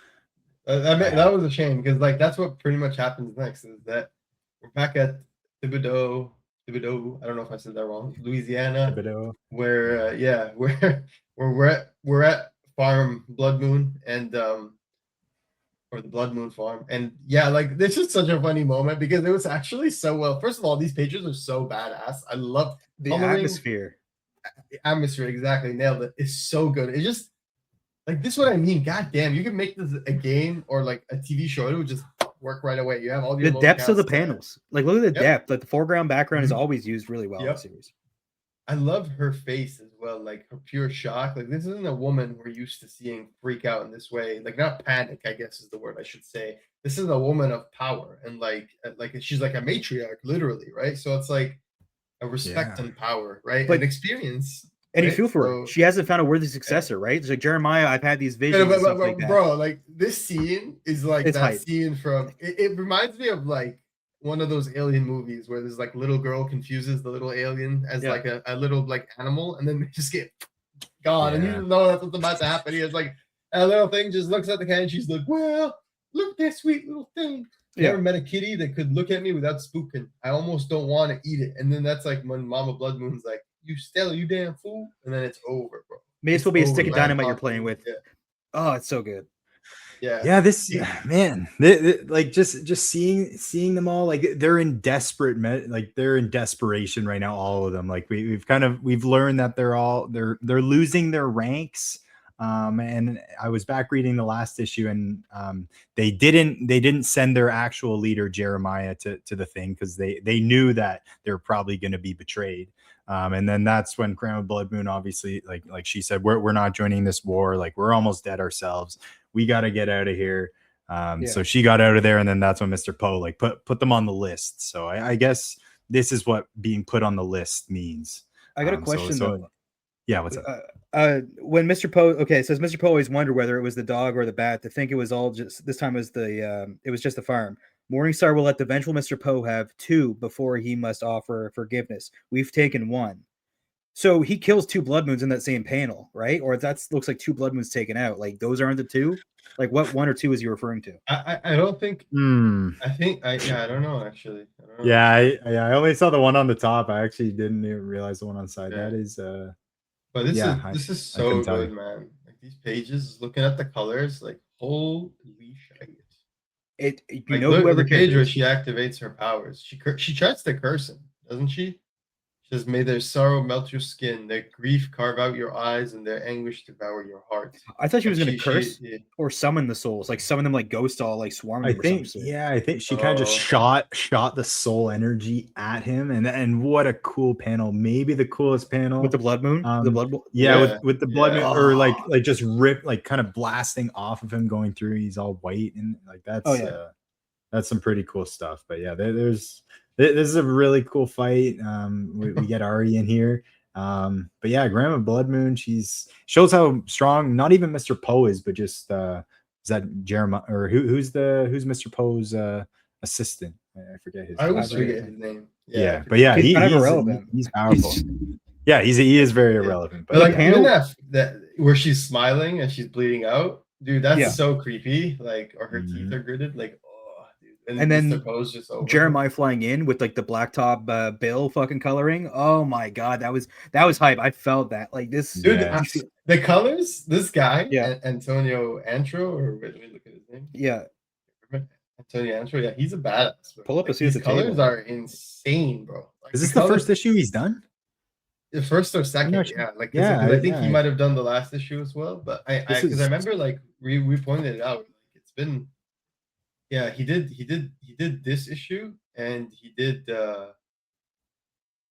That was a shame because like that's what pretty much happens next is that we're back at Thibodeau. I don't know if I said that wrong. Louisiana, Thibodeau. where we're at Farm Blood Moon and or the Blood Moon Farm, and yeah, like this is such a funny moment because it was actually so well. First of all, these pages are so badass. I love the coloring, atmosphere. atmosphere. Exactly, nailed it. It's so good. It's just like this is what I mean. God damn, you can make this a game or like a TV show. It would just work right away. You have all The depths of the panels. Like look at the depth. Like the foreground background is always used really well in the series. I love her face as well, like her pure shock. Like this isn't a woman we're used to seeing freak out in this way. Like not panic, I guess is the word I should say. This is a woman of power and like she's like a matriarch, literally, right? So it's like a respect and power, right? But and experience. And right? you feel for her. She hasn't found a worthy successor, right? It's like Jeremiah, I've had these visions and stuff like that. Bro, like this scene is like It's that hype. scene from it reminds me of like one of those alien movies where this like little girl confuses the little alien as like a little like animal and then they just get gone and you know that's what's about to happen. He has like a little thing just looks at the cat and she's like, well, look at that sweet little thing. Never met a kitty that could look at me without spooking. I almost don't want to eat it. And then that's like when Mama Blood Moon's like, you Stella, you damn fool. And then it's over, bro. May as well be a stick of dynamite you're playing with. Yeah. Oh, it's so good. Yeah, this man, like just seeing them all, like they're in desperation right now, all of them. Like we've learned that they're losing their ranks. And I was back reading the last issue, and they didn't send their actual leader Jeremiah to the thing because they knew that they're probably going to be betrayed. And then that's when Grandma Blood Moon, obviously, like she said, we're not joining this war. Like we're almost dead ourselves. We got to get out of here. So she got out of there, and then that's when Mr. Poe like put them on the list. So I guess this is what being put on the list means. I got a question though. Yeah, what's up? When Mr. Poe, okay, it says Mr. Poe always wondered whether it was the dog or the bat. To think it was all just this time was it was just the farm. Morningstar will let the vengeful Mr. Poe have 2 before he must offer forgiveness. We've taken 1. So he kills 2 Blood Moons in that same panel, right? Or that looks like 2 Blood Moons taken out. Like those aren't the 2. Like what 1 or 2 is he referring to? I don't think. I think I don't know actually. I don't know. I only saw the one on the top. I actually didn't even realize the one on the side. That is But this is so good, man. Like these pages, looking at the colors, like holy shit. You know, whoever the page where she activates her powers, she tries to curse him, doesn't she? She says, "May their sorrow melt your skin, their grief carve out your eyes, and their anguish devour your heart." I thought she was going to curse or summon the souls, like summon them like ghosts all like swarming. I think she kind of just shot the soul energy at him, and what a cool panel! Maybe the coolest panel with the Blood Moon. With the Blood Moon, or like just rip, like kind of blasting off of him, going through. He's all white and like that's some pretty cool stuff. But yeah, this is a really cool fight. We get Ari in here. But yeah, Grandma Blood Moon, shows how strong not even Mr. Poe is, but just is that Jeremiah or who's Mr. Poe's assistant? I forget his name. I always forget his name. But yeah, he's kind of irrelevant. He's powerful. Yeah, he is very irrelevant. But like even that where she's smiling and she's bleeding out, dude, that's so creepy. Like, or her teeth are gritted, like. And then just Jeremiah flying in with like the blacktop bill fucking coloring. Oh my god, that was hype. I felt that like this. Dude, the colors. This guy, Antonio Antro, or wait, let me look at his name. Yeah, Antonio Antro. Yeah, he's a badass. Bro. Pull up like, see the colors are insane, bro. Like, is this the first issue he's done? The first or second, I think he might have done the last issue as well. But I remember like we pointed it out. Like, it's been. Yeah, he did this issue, and he did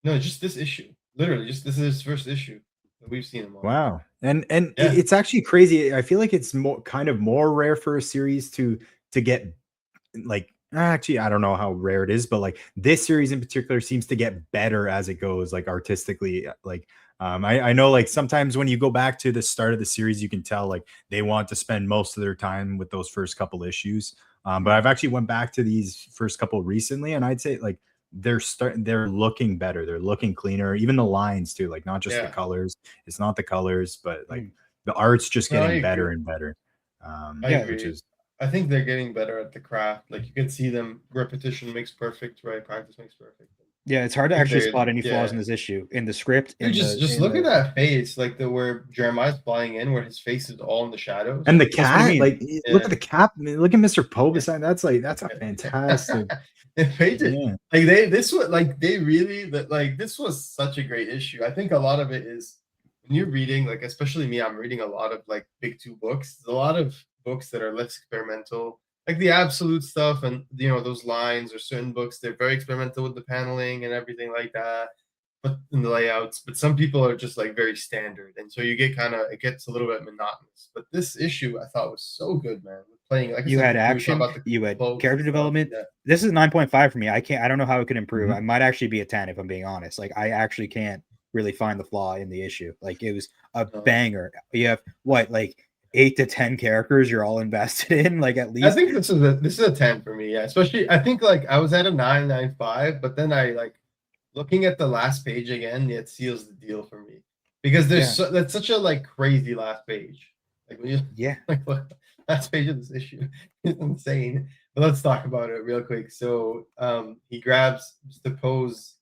just this issue. Literally, just this is his first issue that we've seen him on. Wow. And it's actually crazy. I feel like it's more rare for a series to get like, actually, I don't know how rare it is, but like this series in particular seems to get better as it goes, like artistically. Like I know like sometimes when you go back to the start of the series, you can tell like they want to spend most of their time with those first couple issues. But I've actually went back to these first couple recently, and I'd say like they're looking better. They're looking cleaner. Even the lines too, like not just the Yeah. colors. It's not the colors, but like Mm. the art's just No, I getting better agree. and better. I Yeah, Which agree. is I think they're getting better at the craft. Like you can see them. Repetition makes perfect, right? Practice makes perfect. yeah, it's hard to I think actually they're spot any flaws in yeah. this issue in the script, Dude, in just in look at the. that face, like the where Jeremiah's flying in, where his face is all in the shadows. and the That's what I cat, mean. like look at Yeah. the cap, look at Mr. Povison. That's a fantastic. The pages, Yeah. like they really that like this was such a great issue. I think a lot of it is when you're reading, like especially me, I'm reading a lot of like big two books. There's a lot of books that are less experimental, like the absolute stuff, and those lines or certain books they're very experimental with the paneling and everything like that, but in the layouts. But some people are just like very standard, and so you get it gets a little bit monotonous. But this issue I thought was so good, man. With playing, like I You said, had we were talking action, about the you had cloaks and character stuff. development. Yeah. This is 9.5 for me. I don't know how it could improve. Mhm. I might actually be a 10 if I'm being honest. Like I actually can't really find the flaw in the issue. Like it was a No. banger. You have what, like 8 to 10 characters you're all invested in, like at I least. think this is a 10 for me. Yeah, especially I think like I was at a 9.95, but then I like looking at the last page again, it seals the deal for me because Yeah. that's such a like crazy last page. Like when you Yeah. like look, last page of this issue is insane. But let's talk about it real quick. So he grabs the pose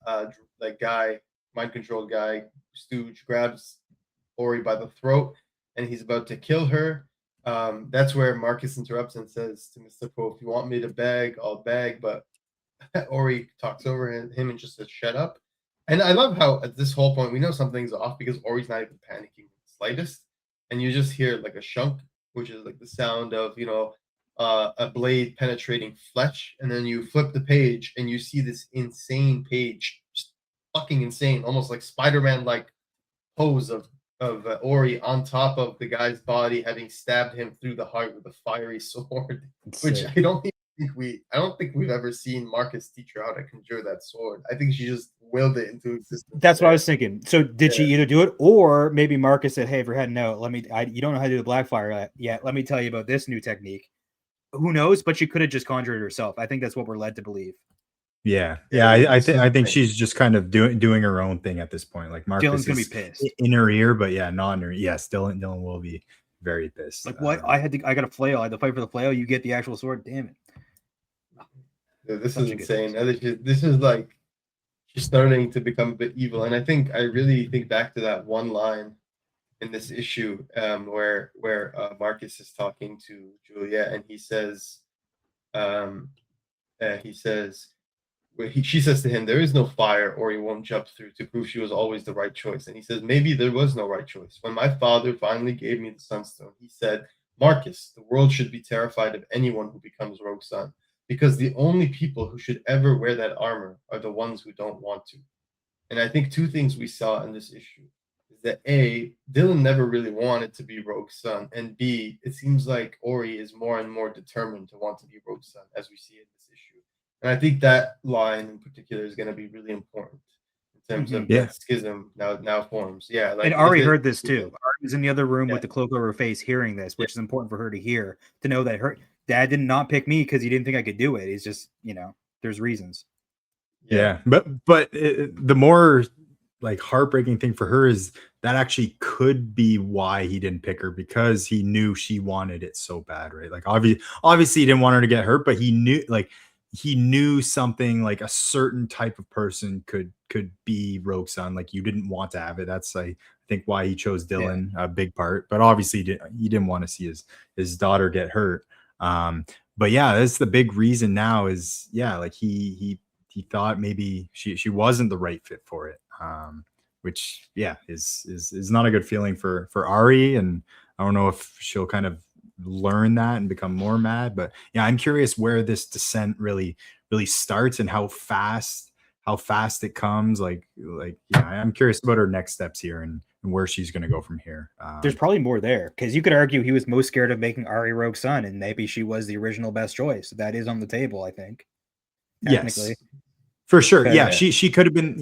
like guy, mind controlled guy, stooge grabs Ori by the throat, and he's about to kill her. That's where Marcus interrupts and says to Mr. Poe, "If you want me to beg, I'll beg." But Ori talks over him and just says, "Shut up." And I love how at this whole point we know something's off because Ori's not even panicking the slightest, and you just hear like a shunk, which is like the sound of a blade penetrating flesh, and then you flip the page and you see this insane page, just fucking insane, almost like Spider-Man like pose of Ori on top of the guy's body, having stabbed him through the heart with a fiery sword, It's which sick. I don't think we've ever seen Marcus teach her how to conjure that sword. I think she just willed it into existence. That's what I There. was thinking. So did she Yeah. either do it, or maybe Marcus said, "Hey, if you're heading out, you don't know how to do the Blackfire yet. Let me tell you about this new technique." Who knows? But she could have just conjured it herself. I think that's what we're led to believe. Yeah, Yeah, this is I the think thing. she's just kind of doing her own thing at this point. Like Dylan's Marcus gonna be is pissed. in her ear, but yeah, not in her. Yes, Dylan will be very pissed. Like, what? I got a flail. I had to fight for the flail. You get the actual sword. Damn it! Yeah, this Such is a good insane. This is like she's starting to become a bit evil, and I really think back to that one line in this issue where Marcus is talking to Juliet, and um, he says, she says to him, "There is no fire, or he won't jump through to prove she was always the right choice." And he says, "Maybe there was no right choice. When my father finally gave me the Sunstone, he said, 'Marcus, the world should be terrified of anyone who becomes Rogue Sun, because the only people who should ever wear that armor are the ones who don't want to.'" And I think two things we saw in this issue is that A, Dylan never really wanted to be Rogue Sun, and B, it seems like Ori is more and more determined to want to be Rogue Sun, as we see in this issue. And I think that line in particular is going to be really important in terms of Yeah. that schism now forms. Yeah, like And Ari is it, heard this too. Ari was in the other room yeah, with the cloak over her face, hearing this, which is important for her to hear, to know that her dad did not pick me because he didn't think I could do it. He's just, there's reasons. Yeah, but the more like heartbreaking thing for her is that actually could be why he didn't pick her, because he knew she wanted it so bad, right? Like obviously he didn't want her to get hurt, but he knew something, like a certain type of person could be Rogue Sun. Like you didn't want to have it. That's I think why he chose Dylan, a big part. But obviously he didn't want to see his daughter get hurt. But yeah, that's the big reason now is like he thought maybe she wasn't the right fit for it, which is not a good feeling for Ari. And I don't know if she'll kind of learn that and become more mad. But yeah, I'm curious where this descent really starts and how fast it comes. Like I'm curious about her next steps here and where she's going to go from here. There's probably more there, because you could argue he was most scared of making Ari Rogue Sun, and maybe she was the original best choice. That is on the table, I think. Technically. Yes, for sure. Okay. Yeah, she could have been.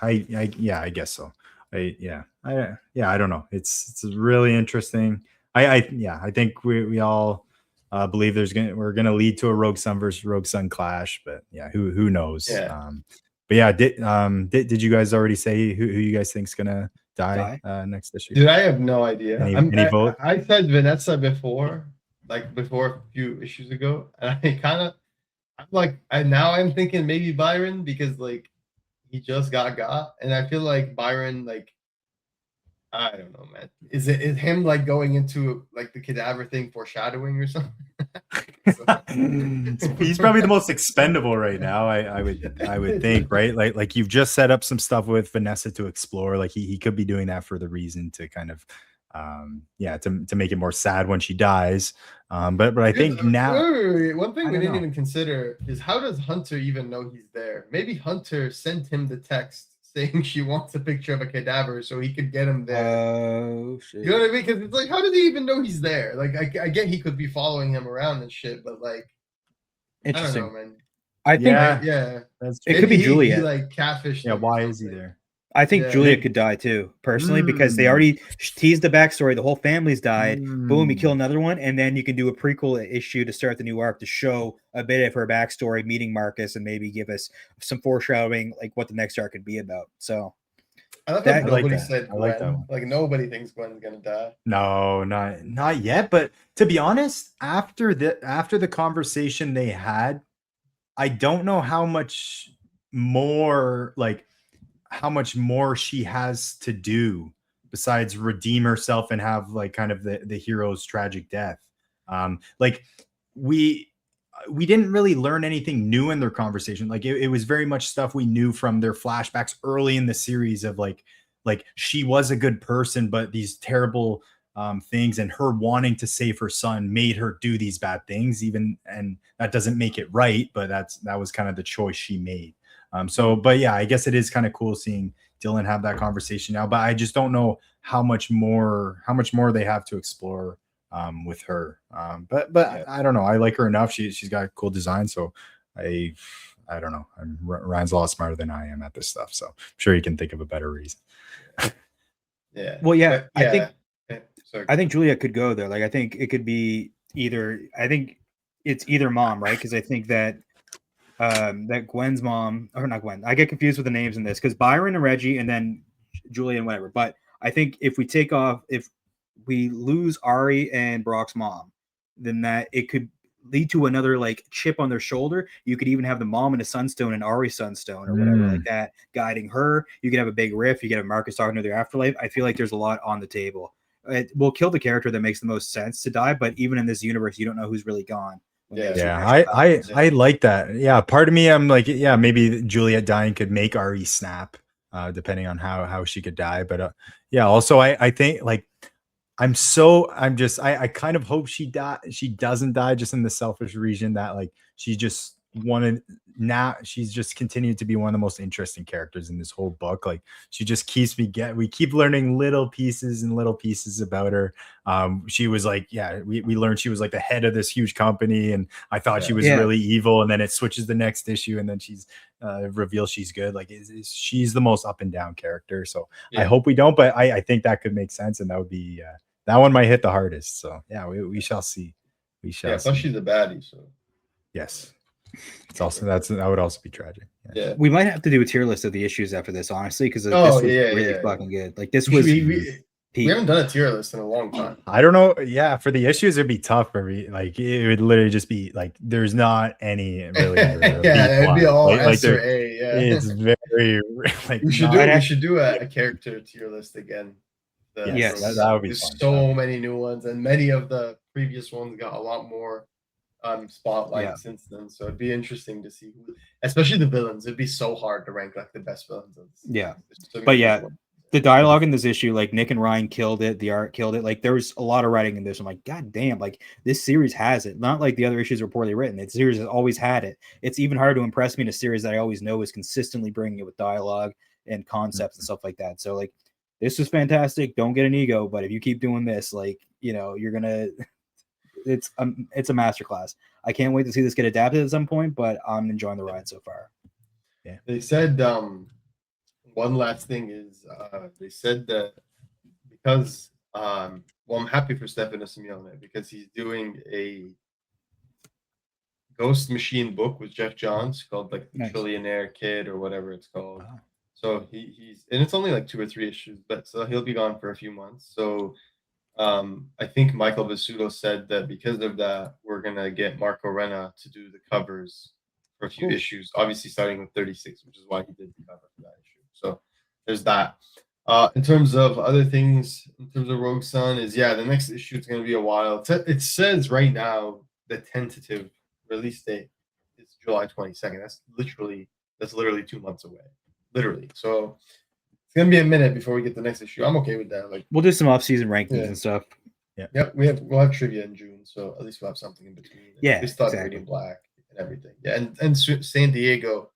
I guess so. I don't know. It's really interesting. I think we all believe we're gonna lead to a Rogue Sun versus Rogue Sun clash, but yeah, who knows? Yeah. But yeah, did you guys already say who you guys think's gonna die next issue? Dude, I have no idea. Any vote? I said Vanessa before, like before a few issues ago, and I'm like, now I'm thinking maybe Byron because like he just got, and I feel like Byron, like, I don't know, man. Is him like going into like the cadaver thing foreshadowing or something? He's probably the most expendable right now. I would think, right? Like you've just set up some stuff with Vanessa to explore. Like he could be doing that for the reason to kind of to make it more sad when she dies. But I think now wait. One thing we didn't know. even consider is how does Hunter even know he's there? Maybe Hunter sent him the text saying she wants a picture of a cadaver so he could get him there. Oh shit! You know what I mean? Because it's like, how did he even know he's there? Like, I get he could be following him around and shit, but like, Interesting. I don't know, man. I think it could be Juliet. He like catfished. Yeah, why is he there? I think Juliet could die too, personally, because they already teased the backstory. The whole family's died. Boom, you kill another one, and then you can do a prequel issue to start the new arc to show a bit of her backstory, meeting Marcus, and maybe give us some foreshadowing, like what the next arc could be about. So I love that nobody said Gwen. I like that one. Like nobody thinks Gwen's gonna die. No, not yet. But to be honest, after the conversation they had, I don't know how much more she has to do besides redeem herself and have like kind of the hero's tragic death. Like we didn't really learn anything new in their conversation. Like it was very much stuff we knew from their flashbacks early in the series of like she was a good person, but these terrible things and her wanting to save her son made her do these bad things, and that doesn't make it right, but that was kind of the choice she made. But yeah, I guess it is kind of cool seeing Dylan have that conversation now, but I just don't know how much more they have to explore with her. But yeah. I don't know. I like her enough. She's got a cool design. So I don't know. Ryan's a lot smarter than I am at this stuff. So I'm sure he can think of a better reason. Yeah. Well, yeah, but, I think Julia could go there. Like, I think it could be either, I think it's either mom, right? Because I think that Gwen's mom, or not Gwen, I get confused with the names in this because Byron and Reggie and then Julia and whatever. But I think if we lose Ari and Brock's mom, then that it could lead to another like chip on their shoulder. You could even have the mom in a sunstone and Ari's sunstone or whatever like that guiding her. You could have a big riff. You could have Marcus talking to their afterlife. I feel like there's a lot on the table. It will kill the character that makes the most sense to die, but even in this universe, you don't know who's really gone. I like that. Yeah, part of me, I'm like, yeah, maybe Juliet dying could make Ari snap, depending on how she could die. But yeah, also I think like I kind of hope she doesn't die, just in the selfish reason that like she just wanted. Now she's just continued to be one of the most interesting characters in this whole book. Like she just keeps we keep learning little pieces about her. She was like, we learned she was like the head of this huge company, and I thought she was really evil, and then it switches the next issue, and then she's reveals she's good. Like she's the most up and down character. So I hope we don't, but I think that could make sense, and that would be that one might hit the hardest. So yeah, we shall see. We shall. Plus she's a baddie. So yes. It's also that would also be tragic. Yeah. We might have to do a tier list of the issues after this, honestly, because this was really fucking good. Like this was. We haven't done a tier list in a long time. I don't know. Yeah, for the issues, it'd be tough for me. Like it would literally just be like there's not any really. It'd be all S or A. Yeah, it's very like we should do a character tier list again. Yes, that would be there's fun. So many new ones, and many of the previous ones got a lot more spotlight since then. So it'd be interesting to see especially the villains. It'd be so hard to rank like the best villains. But yeah, the dialogue in this issue, like Nick and Ryan killed it, the art killed it. Like there was a lot of writing in this. I'm like, god damn, like this series has it. Not like the other issues were poorly written. The series has always had it. It's even hard to impress me in a series that I always know is consistently bringing it with dialogue and concepts and stuff like that. So like this was fantastic. Don't get an ego, but if you keep doing this, like, you know, you're gonna it's a masterclass. I can't wait to see this get adapted at some point, but I'm enjoying the ride so far. Yeah, they said one last thing is they said that because well, I'm happy for Stefano Simeone because he's doing a Ghost Machine book with Jeff Johns called like the Nice. Trillionaire Kid or whatever it's called. Wow. So he's and it's only like 2 or 3 issues, but so he'll be gone for a few months. So I think Michael Visuto said that because of that, we're gonna get Marco Renna to do the covers for a few Cool. issues. Obviously, starting with 36, which is why he did the cover for that issue. So there's that. In terms of other things, in terms of Rogue Sun, is the next issue is gonna be a while. It says right now the tentative release date is July 22nd. That's literally 2 months away. Literally. So it's gonna be a minute before we get the next issue. I'm okay with that. Like We'll do some off-season rankings Yeah. and stuff. Yep, we'll have trivia in June, so at least we'll have something in between. Yeah, we start exactly. Radiant Black and everything. Yeah, and San Diego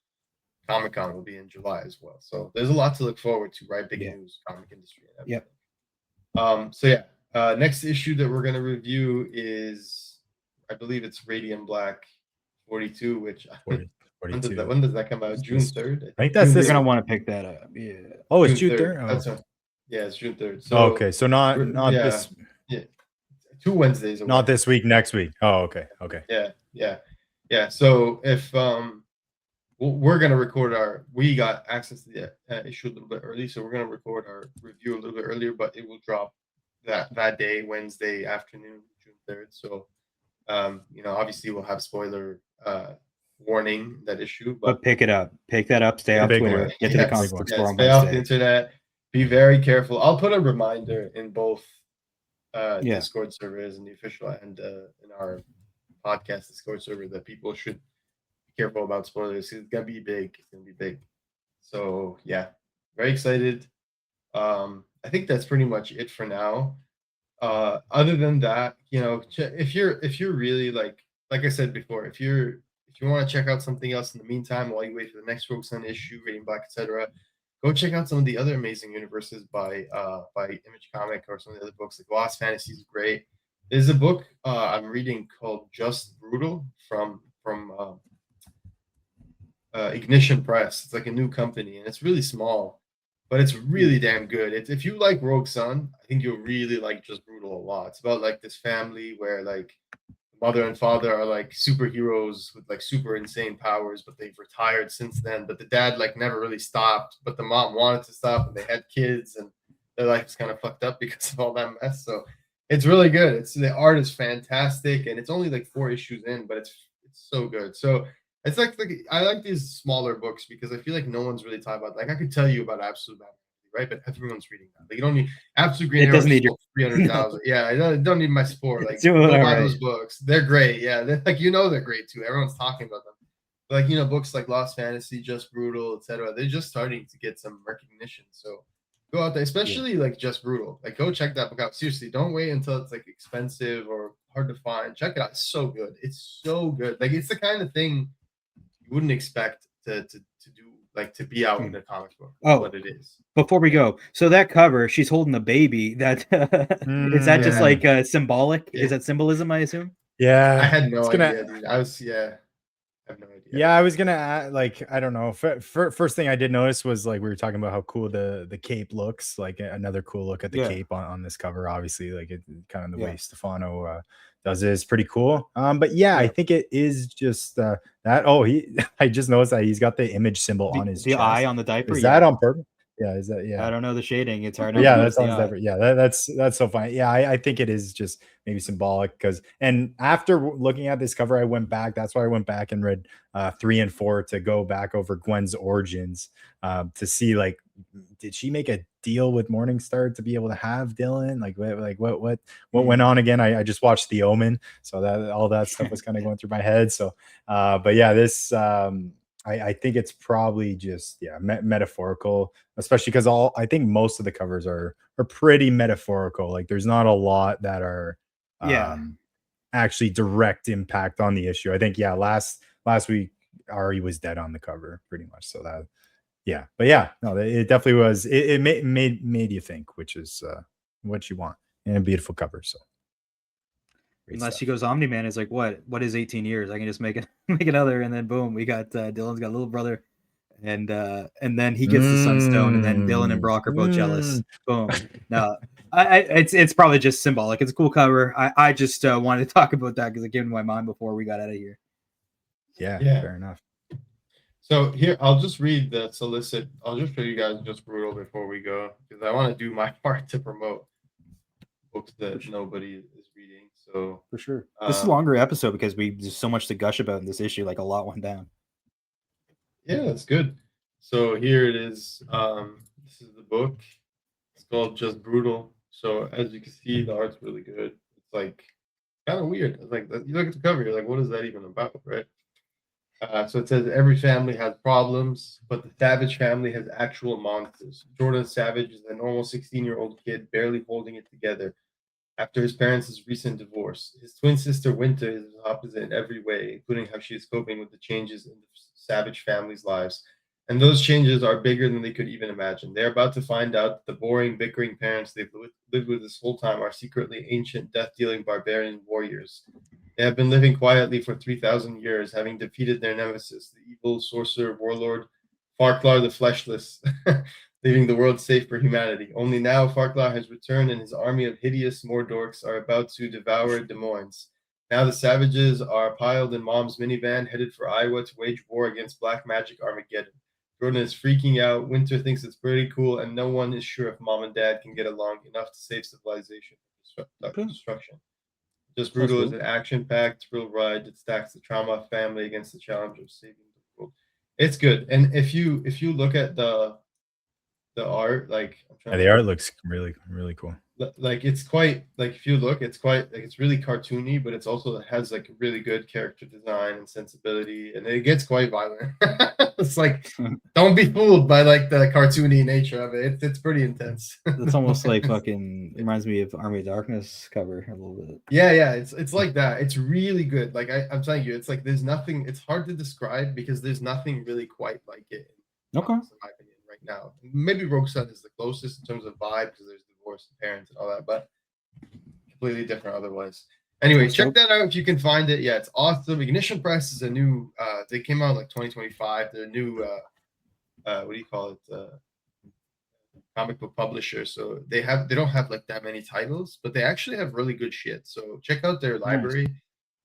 Comic Con will be in July as well. So there's a lot to look forward to, right? Big Yeah. news, comic industry, and Yep. everything. So next issue that we're gonna review is, I believe it's Radiant Black 42, which 40, when 42. does that come out? June 3rd. I think that's You're this gonna one. want to pick that up. Yeah. Oh, it's June 3rd. That's Oh. it's June 3rd. So Okay, so not yeah. this, 2 Wednesdays away. not this week. Next week. Oh, okay. Yeah. So if we're gonna record we got access to the issue a little bit early, so we're gonna record our review a little bit earlier, but it will drop that day, Wednesday afternoon, June 3rd. So obviously we'll have spoiler warning that issue, But pick it up. Pick that up. Stay off big Twitter. one. Get to the Yes, comic book yes, store on stay off the Wednesday. internet. Be very careful. I'll put a reminder in both Yeah. Discord servers and the official and in our podcast Discord server that people should be careful about spoilers. It's gonna be big. It's gonna be big. So yeah, very excited. I think that's pretty much it for now. Other than that, if you're really like I said before, if you want to check out something else in the meantime while you wait for the next Rogue Sun issue, Reading Black, etc., go check out some of the other amazing universes by Image Comic or some of the other books. Like Lost Fantasy is great. There's a book I'm reading called Just Brutal from Ignition Press. It's like a new company and it's really small, but it's really damn good. If you like Rogue Sun, I think you'll really like Just Brutal a lot. It's about like this family where like mother and father are like superheroes with like super insane powers, but they've retired since then. But the dad like never really stopped, but the mom wanted to stop, and they had kids, and their life's kind of fucked up because of all that mess. So it's really good. The art is fantastic, and it's only like 4 issues in, but it's so good. So it's like I like these smaller books because I feel like no one's really talking about. Like I could tell you about Absolute Batman, right? But everyone's reading that. Like you don't need Absolute Green It Arrow. doesn't need your 300,000. Yeah, I don't need my support. Like It's doing go all buy right. those books. They're great. Yeah, they're like they're great too. Everyone's talking about them. But, like books like Lost Fantasy, Just Brutal, etc. They're just starting to get some recognition. So go out there, especially like Just Brutal. Like go check that book out. Seriously, don't wait until it's like expensive or hard to find. Check it out. It's so good. It's so good. Like it's the kind of thing you wouldn't expect to do, like to be out in a comic book. Oh. What it is. Before we go, so that cover, she's holding a baby. That is that just Yeah. like symbolic? Yeah. Is that symbolism? I assume. Yeah, I had no it's gonna- idea, dude. I have no idea. Yeah, I was gonna add, like, I don't know. First thing I did notice was like we were talking about how cool the cape looks. Like another cool look at the Yeah. cape on this cover. Obviously, like it kind of the Yeah. way Stefano does it is pretty cool. But yeah, I Yeah. think it is just that. Oh, I just noticed that he's got the image symbol on his The chest. eye on the diaper. Is that on purpose? Yeah, is that I don't know the shading. It's hard. to Yeah, notice that the sounds eye. different. Yeah, that's so funny. Yeah, I think it is just maybe symbolic and after looking at this cover, I went back. That's why I went back and read 3 and 4 to go back over Gwen's origins to see like did she make a deal with Morningstar to be able to have Dylan? What went on again? I just watched The Omen, so that all that stuff was kind of going through my head. So, but yeah, this. I think it's probably just metaphorical, especially because I think most of the covers are pretty metaphorical. Like there's not a lot that are actually direct impact on the issue. I think last week Ari was dead on the cover pretty much. So that but no, it definitely was. It made you think, which is what you want in a beautiful cover. So. Great Unless stuff. she goes Omni-Man, is like what is 18 years? I can just make another, and then boom, we got Dylan's got a little brother. and then he gets the Sunstone, and then Dylan and Brock are both jealous. Boom. No, it's probably just symbolic. It's a cool cover. I just wanted to talk about that because it came to my mind before we got out of here. Yeah, Yeah. fair enough. So here, I'll just read the solicit. I'll just show you guys just brutal before we go because I want to do my part to promote books that nobody is reading. So For sure, this is a longer episode because there's so much to gush about in this issue. Like a lot went down. yeah, that's good. So here it is. This is the book. It's called Just Brutal. So as you can see, the art's really good. It's like kind of weird. It's like you look at the cover, you're like, what is that even about, right? So it says every family has problems, but the Savage family has actual monsters. Jordan Savage is a normal 16-year-old kid barely holding it together after his parents' recent divorce. His twin sister Winter is opposite in every way, including how she is coping with the changes in the Savage family's lives. And those changes are bigger than they could even imagine. They're about to find out that the boring, bickering parents they've lived with this whole time are secretly ancient, death-dealing barbarian warriors. They have been living quietly for 3,000 years, having defeated their nemesis, the evil sorcerer warlord Farklar the Fleshless, leaving the world safe for humanity. Only now Farklar has returned and his army of hideous Mordorks are about to devour Des Moines. Now the savages are piled in Mom's minivan, headed for Iowa to wage war against Black Magic Armageddon. Jordan is freaking out, Winter thinks it's pretty cool, and no one is sure if Mom and Dad can get along enough to save civilization from destruction. Just Brutal is an action-packed thrill ride that stacks the trauma of family against the challenge of saving the world. It's good, and if you look at the art, like The art looks really cool. like it's quite like if you look, it's quite like it's really cartoony, but it's also has like really good character design and sensibility, and it gets quite violent. It's like don't be fooled by like the cartoony nature of it. It's pretty intense. It's almost like fucking reminds me of Army of Darkness cover a little bit. Yeah, it's like that. It's really good. Like I'm telling you, it's like there's nothing. It's hard to describe because there's nothing really quite like it. Okay. In my opinion, right now, maybe Rogue Sun is the closest in terms of vibe because there's divorced parents and all that, but completely different otherwise. Anyway, check that out if you can find it. Yeah, it's awesome. Ignition Press is a new. They came out like 2025. They're new. What do you call it? Comic book publisher, so they don't have like that many titles, but they actually have really good shit. So check out their library.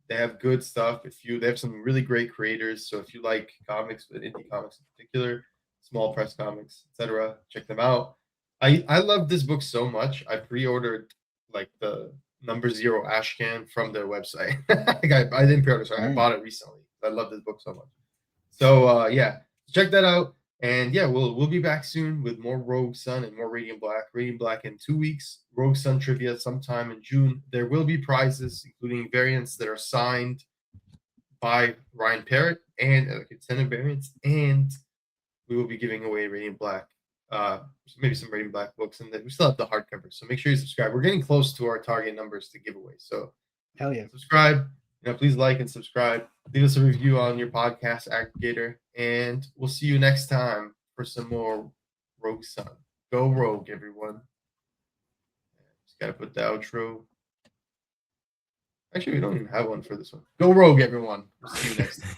They have good stuff. They have some really great creators. So if you like comics, but indie comics in particular, small press comics, etc., check them out. I love this book so much. I pre-ordered like the number 0 Ashcan from their website. Like I didn't pre-order, sorry, I bought it recently. I love this book so much. So yeah, check that out. And yeah, we'll be back soon with more Rogue Sun and more Radiant Black. Radiant Black in 2 weeks. Rogue Sun trivia sometime in June. There will be prizes, including variants that are signed by Ryan Parrott and extended variants. And we will be giving away Radiant Black, maybe some Radiant Black books, and then we still have the hardcover. So make sure you subscribe. We're getting close to our target numbers to give away. So hell yeah, subscribe. Please like and subscribe. Leave us a review on your podcast aggregator, and we'll see you next time for some more Rogue Sun. Go Rogue, everyone. Just gotta put the outro. Actually, we don't even have one for this one. Go Rogue, everyone. We'll see you next time.